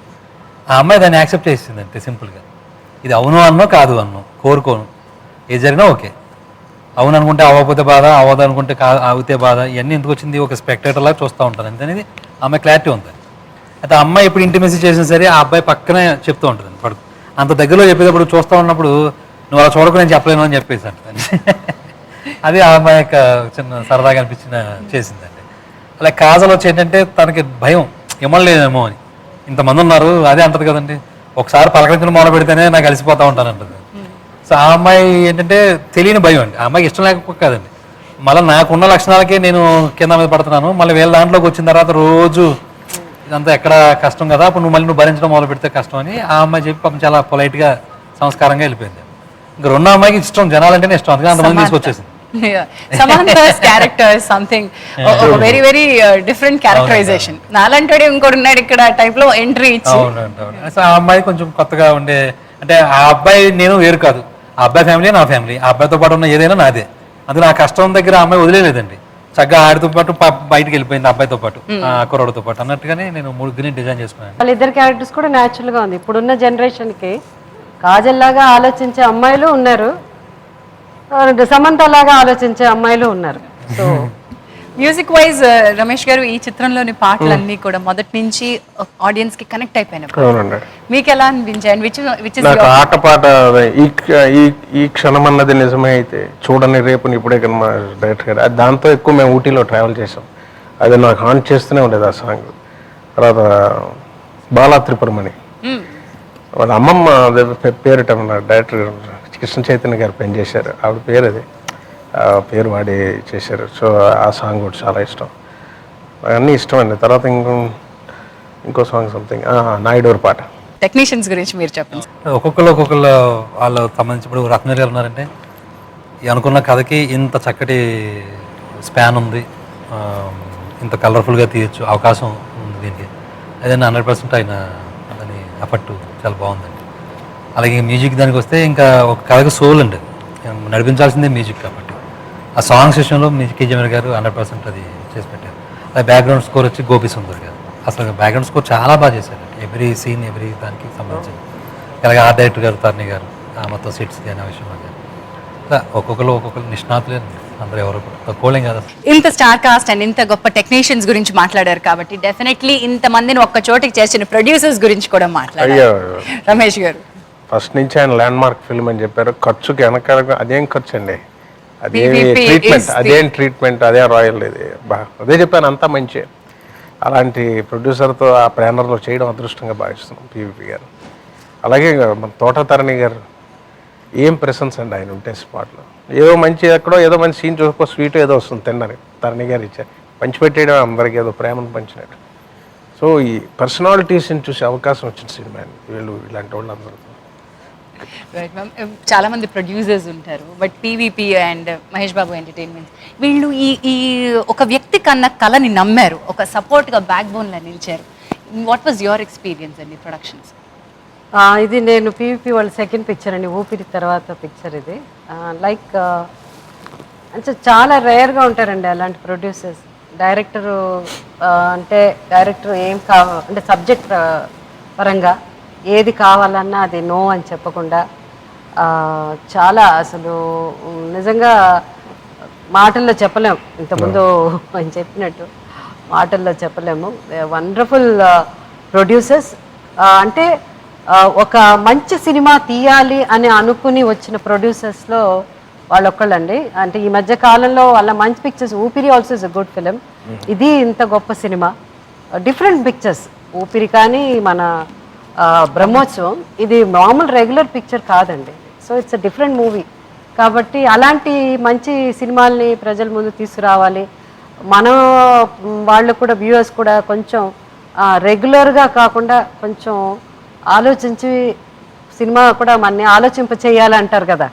ఆ అమ్మాయి దాన్ని యాక్సెప్ట్ చేసింది అంతే సింపుల్గా. ఇది అవును అన్నో కాదు అన్నో కోరుకోను, ఏది జరిగినా ఓకే. అవును అనుకుంటే అవ్వకపోతే బాధ, అవ్వదు అనుకుంటే అవుతే బాధ, ఇవన్నీ ఎందుకు వచ్చింది ఒక స్పెక్టేటర్లా చూస్తూ ఉంటాను అంతే అనేది అమ్మాయి క్లారిటీ ఉంది. అయితే ఆ అమ్మాయి ఎప్పుడు ఇంటిమేసి చేసినా సరే ఆ అబ్బాయి పక్కనే చెప్తూ ఉంటుంది. పడుకు అంత దగ్గరలో చెప్పేటప్పుడు చూస్తూ ఉన్నప్పుడు నువ్వు అలా చూడకు నేను చెప్పలేను అని చెప్పేసి అంటుంది. అది ఆ అమ్మాయి యొక్క చిన్న సరదాగా అనిపించిన చేసిందండి. అలా కాజల్ వచ్చి ఏంటంటే తనకి భయం ఇమ్మలేదేమో అని, ఇంతమంది ఉన్నారు అదే అంటది కదండి, ఒకసారి పలకరించిన మొదలు పెడితేనే నాకు అలసిపోతూ ఉంటాను అంటుంది. సో ఆ అమ్మాయి ఏంటంటే తెలియని భయం అండి. ఆ అమ్మాయికి ఇష్టం లేకపోతే కాదండి, మళ్ళీ నాకున్న లక్షణాలకే నేను కింద మీద పడుతున్నాను, మళ్ళీ వీళ్ళ దాంట్లోకి వచ్చిన తర్వాత రోజు ఇదంతా ఎక్కడ కష్టం కదా, అప్పుడు నువ్వు భరించడం మొదలు పెడితే కష్టం అని ఆ అమ్మాయి చెప్పి పాపం చాలా పొలైట్గా సంస్కారంగా వెళ్ళిపోయింది. ఇంకా రెండో అమ్మాయికి ఇష్టం, జనాలంటేనే ఇష్టం, అందుకని అంతమంది తీసుకొచ్చేసింది. Samantha's character something very very different characterization. నాలంటాడు ఇంకోటి ఉన్నాడు ఇక్కడ టైప్ లో ఎంట్రీ ఇచ్చి. అవునండి అవును. అసలు ఆ అమ్మాయి కొంచెం కొత్తగా ఉండే, అంటే ఆ అబ్బాయి నేను వేరు కాదు, ఆ అబ్బాయి ఫ్యామిలీ నా ఫ్యామిలీ, ఆ అబ్బాయితో పాటు ఉన్న ఏదైనా నాదే. అందులో ఆ కష్టం దగ్గర ఆ అమ్మాయి వదిలేదండి, చక్కగా ఆడితో పాటు బయటకు వెళ్ళిపోయింది, అబ్బాయితో పాటు ఆ కుర్రోడితో పాటు అన్నట్టుగానే నేను ముగ్గురిని డిజైన్ చేసుకున్నాను. వాళ్ళిద్దరు క్యారెక్టర్స్ కూడా న్యాచురల్గా ఉంది. ఇప్పుడున్న జనరేషన్కి కాజల్ లాగా ఆలోచించే అమ్మాయిలు ఉన్నారు, సమంత లాగా ఆలోచించే అమ్మాయిలు ఉన్నారు. సో మ్యూజిక్ వైజ్ రమేష్ గారు, ఈ చిత్రంలోని పాటలన్నీ కూడా మొదటి నుంచి ఆడియన్స్ కి కనెక్ట్ అయిపోయినప్పుడు అవునండి. మీకు ఎలా అనిపించాయి? విచ్ నాకు ఆటపాట ఈ క్షణం అన్నది నిజమే అయితే చూడని రేపు ఇప్పుడే కదా మా డైరెక్టర్ గారు, దాంతో ఎక్కువ మేము ఊటీలో ట్రావెల్ చేసాం. అది నాకు హాన్ చేస్తూనే ఉండేది ఆ సాంగ్. తర్వాత బాలా త్రిపురమణి వాళ్ళ అమ్మమ్మ పేరిట డైరెక్టర్ కృష్ణ చైతన్య గారు పనిచేశారు, ఆవిడ పేరు అది, ఆ పేరు వాడి చేశారు. సో ఆ సాంగ్ కూడా చాలా ఇష్టం, అన్నీ ఇష్టం అండి. తర్వాత ఇంకో సాంగ్ సంథింగ్ నాయుడూరు పాట. టెక్నీషియన్స్ గురించి మీరు చెప్పండి. ఒక్కొక్కరు వాళ్ళు సంబంధించి, ఇప్పుడు రత్నగారు గారు ఉన్నారంటే అనుకున్న కథకి ఇంత చక్కటి స్పాన్ ఉంది, ఇంత కలర్ఫుల్గా తీయచ్చు అవకాశం ఉంది దీనికి, అదే 100% ఆయన దాని ఎఫర్ట్ చాలా బాగుందండి. అలాగే మ్యూజిక్ దానికి వస్తే ఇంకా ఒక కథకు సోల్ అండి, నడిపించాల్సిందే మ్యూజిక్ కాబట్టి ఆ సాంగ్స్ విషయంలో మ్యూజిక్ జమీర్ గారు 100% అది చేసి పెట్టారు. అది బ్యాక్గ్రౌండ్ స్కోర్ వచ్చి గోపి సుందర్ గారు, అసలు బ్యాక్గ్రౌండ్ స్కోర్ చాలా బాగా చేశారు, ఎవ్రీ సీన్ ఎవ్రీ దానికి సంబంధించింది. అలాగే ఆర్ట్ డైరెక్టర్ గారు తరణి గారు మొత్తం సెట్స్ అనే విషయం కానీ ఇలా ఒక్కొక్కరు నిష్ణాతులే, అందరూ ఎవరు తక్కువలేం కదా. ఇంత స్టార్ కాస్ట్ అండ్ ఇంత గొప్ప టెక్నీషియన్స్ గురించి మాట్లాడారు కాబట్టి డెఫినెట్లీ ఇంత మందిని ఒక్క చోటికి చేర్చిన ప్రొడ్యూసర్స్ గురించి కూడా మాట్లాడారు రమేష్ గారు. ఫస్ట్ నుంచి ఆయన ల్యాండ్ మార్క్ ఫిల్మ్ అని చెప్పారు. ఖర్చుకి వెనకాల అదేం ఖర్చు అండి, అదే PVP ట్రీట్మెంట్, అదేం ట్రీట్మెంట్, అదే రాయల్, ఇది అదే చెప్పాను, అంతా మంచి. అలాంటి ప్రొడ్యూసర్తో ఆ ప్యానర్లో చేయడం అదృష్టంగా భావిస్తున్నాం పీవీపీ గారు. అలాగే మన తోట తరణి గారు, ఏం ప్రెసెన్స్ అండి ఆయన ఉంటే స్పాట్లో. ఏదో మంచి ఎక్కడో ఏదో మంచి సీన్ చూసుకో, స్వీట్ ఏదో వస్తుంది తినడానికి, తరణి గారు ఇచ్చారు, పంచిపెట్టేయడం అందరికీ ఏదో ప్రేమను పంచినట్టు. సో ఈ పర్సనాలిటీస్ని చూసే అవకాశం వచ్చిన సినిమా వీళ్ళు, ఇలాంటి వాళ్ళు అందరూ. చాలా మంది ప్రొడ్యూసర్స్ ఉంటారు, but PVP and Mahesh Babu entertainment వీళ్ళు ఈ ఒక వ్యక్తి కన్నా కళని నమ్మారు, ఒక సపోర్ట్గా బ్యాక్ బోన్లా నిలిచారు. వాట్ వాజ్ యువర్ ఎక్స్పీరియన్స్ అండి ప్రొడక్షన్స్? ఇది నేను పీవీపీ వాళ్ళ సెకండ్ పిక్చర్ అండి, ఊపిరి తర్వాత పిక్చర్ ఇది. లైక్ అంటే చాలా రేర్గా ఉంటారండి అలాంటి ప్రొడ్యూసర్స్. డైరెక్టరు అంటే డైరెక్టర్ ఏం అంటే సబ్జెక్ట్ పరంగా ఏది కావాలన్నా అది నో అని చెప్పకుండా చాలా అసలు నిజంగా మాటల్లో చెప్పలేము, ఇంతకుముందు అని చెప్పినట్టు మాటల్లో చెప్పలేము. Wonderful producers. అంటే ఒక మంచి సినిమా తీయాలి అని అనుకుని వచ్చిన ప్రొడ్యూసర్స్లో వాళ్ళొక్కళ్ళండి. అంటే ఈ మధ్య కాలంలో వాళ్ళ మంచి పిక్చర్స్, ఊపిరి also is a good film. ఇది ఇంత గొప్ప సినిమా, డిఫరెంట్ పిక్చర్స్. ఊపిరి కానీ మన బ్రహ్మోత్సవం ఇది మామూలు రెగ్యులర్ పిక్చర్ కాదండి. So it's a different movie. కాబట్టి అలాంటి మంచి సినిమాల్ని ప్రజల ముందు తీసుకురావాలి. మన వాళ్ళు కూడా వ్యూవర్స్ కూడా కొంచెం రెగ్యులర్గా కాకుండా కొంచెం ఆలోచించి సినిమా కూడా మనని ఆలోచింప చేయాలంటారు కదా,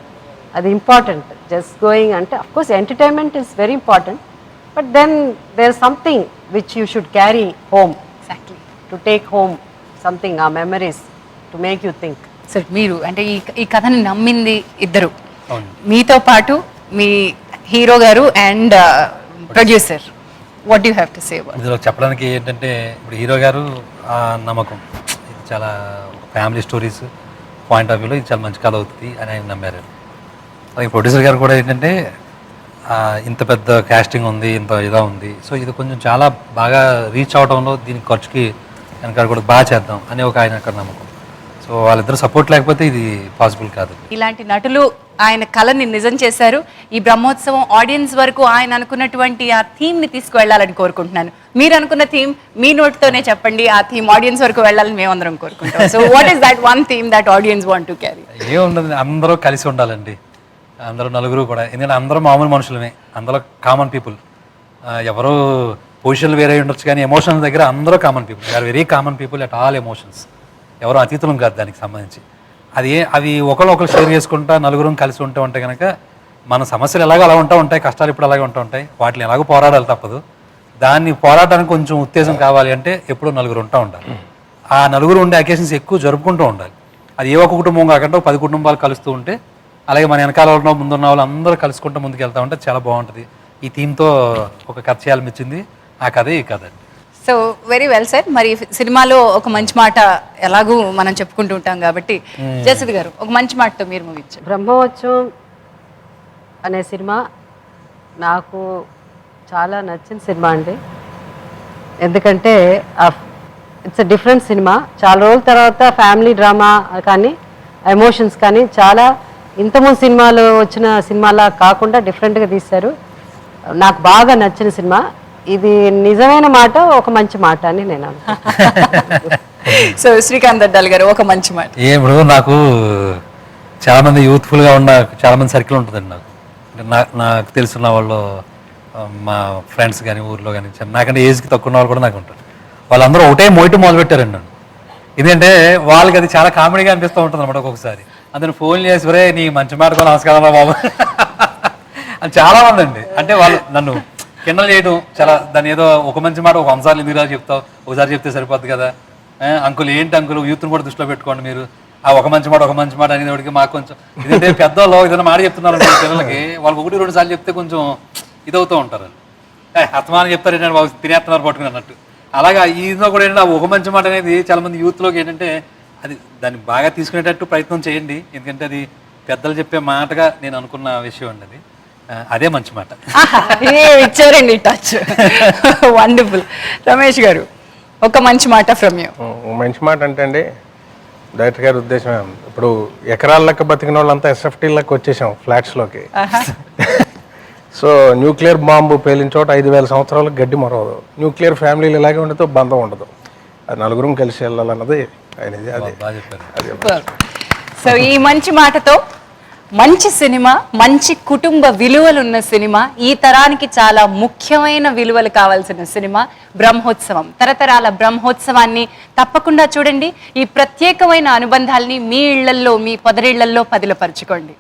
అది ఇంపార్టెంట్. జస్ట్ గోయింగ్ అంటే of course entertainment is very important, but then there something which you should carry home, to take home something, ఆ memories to make you think. Sir మీరు అంటే ఈ కథని నమ్మింది ఇద్దరు, మీతో పాటు మీ hero garu and producer. What you have to say? ఇందులో చెప్పడానికి ఏంటంటే ఇప్పుడు హీరో గారు నమ్మకం, ఇది చాలా ఫ్యామిలీ స్టోరీస్ పాయింట్ ఆఫ్ వ్యూలో ఇది చాలా మంచి కథ అవుతుంది అని ఆయన నమ్మారు. అలాగే ప్రొడ్యూసర్ గారు కూడా ఏంటంటే ఇంత పెద్ద కాస్టింగ్ ఉంది, ఇంత ఇదా ఉంది, సో ఇది కొంచెం చాలా బాగా రీచ్ అవడంలో దీనికి ఖర్చుకి వెనకాల కూడా బాగా చేద్దాం అనే ఒక ఆయన అక్కడ నమ్మకం. సో వాళ్ళిద్దరు సపోర్ట్ లేకపోతే ఇది పాసిబుల్ కాదు. ఇలాంటి నటులు ఆయన కళని నిజం చేశారు. ఈ బ్రహ్మోత్సవం ఆడియన్స్ వరకు ఆయన అనుకున్నటువంటి ఆ థీమ్ని తీసుకువెళ్ళాలని కోరుకుంటున్నాను. మీరు అనుకున్న థీమ్ మీ నోటితోనే చెప్పండి, ఆ థీమ్ ఆడియన్స్ వరకు వెళ్ళాలని మేమందరం కోరుకుంటాం. So what is that one theme that audience want to carry? ఏముండదు, అందరూ కలిసి ఉండాలండి, అందరూ నలుగురు కూడా. ఎందుకంటే అందరూ మామూలు మనుషులమే, అందరూ కామన్ పీపుల్. ఎవరో పొజిషన్లు వేరే ఉండొచ్చు కానీ ఎమోషన్స్ దగ్గర అందరూ common people. Are very common people at all emotions. ఎవరో అతీతులం కాదు దానికి సంబంధించి. అవి ఒకరు షేర్ చేసుకుంటా నలుగురం కలిసి ఉంటే కనుక మన సమస్యలు ఎలాగో అలా ఉంటాయి, కష్టాలు ఇప్పుడు అలాగే ఉంటాయి, వాటిని ఎలాగో పోరాడాలి తప్పదు. దాన్ని పోరాటానికి కొంచెం ఉత్తేజం కావాలి అంటే ఎప్పుడూ నలుగురు ఉండాలి. ఆ నలుగురు ఉండే అకేషన్స్ ఎక్కువ జరుపుకుంటూ ఉండాలి. అది ఏ ఒక్క కుటుంబం కాకుండా 10 కుటుంబాలు కలుస్తూ ఉంటే, అలాగే మన వెనకాల ఉన్న ముందున్న వాళ్ళు అందరూ కలుసుకుంటూ ముందుకు వెళ్తా ఉంటే చాలా బాగుంటుంది. ఈ థీమ్తో ఒక కథ చేయాలనిపించింది. ఆ కథే ఈ కథ అండి. So very well sir. మరి సినిమాలో ఒక మంచి మాట ఎలాగూ మనం చెప్పుకుంటూ ఉంటాం కాబట్టి జసిద్ గారు ఒక మంచి మాటతో మీరు ముగించారు. బ్రహ్మోత్సవం అనే సినిమా నాకు చాలా నచ్చిన సినిమా అండి. ఎందుకంటే ఇట్స్ అ డిఫరెంట్ సినిమా. చాలా రోజుల తర్వాత ఫ్యామిలీ డ్రామా కానీ ఎమోషన్స్ కానీ చాలా ఇంతకుముందు సినిమాలు వచ్చిన సినిమాలా కాకుండా డిఫరెంట్గా తీశారు. నాకు బాగా నచ్చిన సినిమా ఇది. నిజమైన మాట, ఒక మంచి మాట అని నేను అనుకుంటున్నాను. సో శ్రీకాంత్ అడ్డాల్ గారు ఒక మంచి మాట. ఇప్పుడు నాకు చాలామంది యూత్ఫుల్గా ఉన్న చాలామంది సర్కిల్ ఉంటుందండి. నాకు తెలుసున్న వాళ్ళు, మా ఫ్రెండ్స్ కానీ ఊర్లో కానీ నాకంటే ఏజ్కి తక్కువ ఉన్న వాళ్ళు కూడా నాకు ఉంటారు. వాళ్ళందరూ ఒకటే మోయిట్ మొదలుపెట్టారండి నన్ను. ఎందుకంటే వాళ్ళకి అది చాలా కామెడీగా అనిపిస్తూ ఉంటుంది అనమాట. ఒక్కొక్కసారి అందులో ఫోన్ చేసి వరే నీ మంచి మాట కూడా నమస్కారం బాబు అని చాలామంది అండి. అంటే వాళ్ళు నన్ను కిండలు చేయడం చాలా, దాన్ని ఏదో ఒక మంచి మాట ఒక 100 సార్లు ఎందుకు చెప్తావు, ఒకసారి చెప్తే సరిపోద్ది కదా, అంకుల్ ఏంటి అంకుల్ యూత్ని కూడా దృష్టిలో పెట్టుకోండి మీరు, ఆ ఒక మంచి మాట అనేవాడికి మాకు కొంచెం ఇదంటే పెద్దవాళ్ళు ఏదైనా మాట చెప్తున్నారు పిల్లలకి, వాళ్ళకి 1-2 సార్లు చెప్తే కొంచెం ఇదవుతూ ఉంటారు. అర్థమానం చెప్తారు ఏంటంటే బాబు తినేస్తున్నారు పట్టుకుని అన్నట్టు. అలాగా ఈలో కూడా ఏంటంటే ఆ ఒక మంచి మాట అనేది చాలా మంది యూత్లోకి ఏంటంటే అది దాన్ని బాగా తీసుకునేటట్టు ప్రయత్నం చేయండి. ఎందుకంటే అది పెద్దలు చెప్పే మాటగా నేను అనుకున్న విషయం అండి. అది అదే మంచి మాట. ఇచ్చారండి టచ్. వండర్ఫుల్. రమేష్ గారు ఒక మంచి మాట ఫ్రమ్ యూ. మంచి మాట అంటే అండి, డైరెక్టర్ గారి ఉద్దేశం ఇప్పుడు ఎకరాల లెక్క బతికిన వాళ్ళంతా SFT-లకి వచ్చేసాం ఫ్లాట్స్లోకి. సో న్యూక్లియర్ బాంబు పేలిన చోట 5000 సంవత్సరాలకు గడ్డి మరవదు. న్యూక్లియర్ ఫ్యామిలీలు ఇలాగే ఉండదు, బంధం ఉండదు. అది నలుగురం కలిసి వెళ్ళాలన్నది ఆయనది. అదే. సో ఈ మంచి మాటతో మంచి సినిమా, మంచి కుటుంబ విలువలు ఉన్న సినిమా, ఈ తరానికి చాలా ముఖ్యమైన విలువలు కావాల్సిన సినిమా బ్రహ్మోత్సవం. తరతరాల బ్రహ్మోత్సవాన్ని తప్పకుండా చూడండి. ఈ ప్రత్యేకమైన అనుబంధాల్ని మీ ఇళ్లల్లో, మీ పొదరిళ్లల్లో పదిలపరచుకోండి.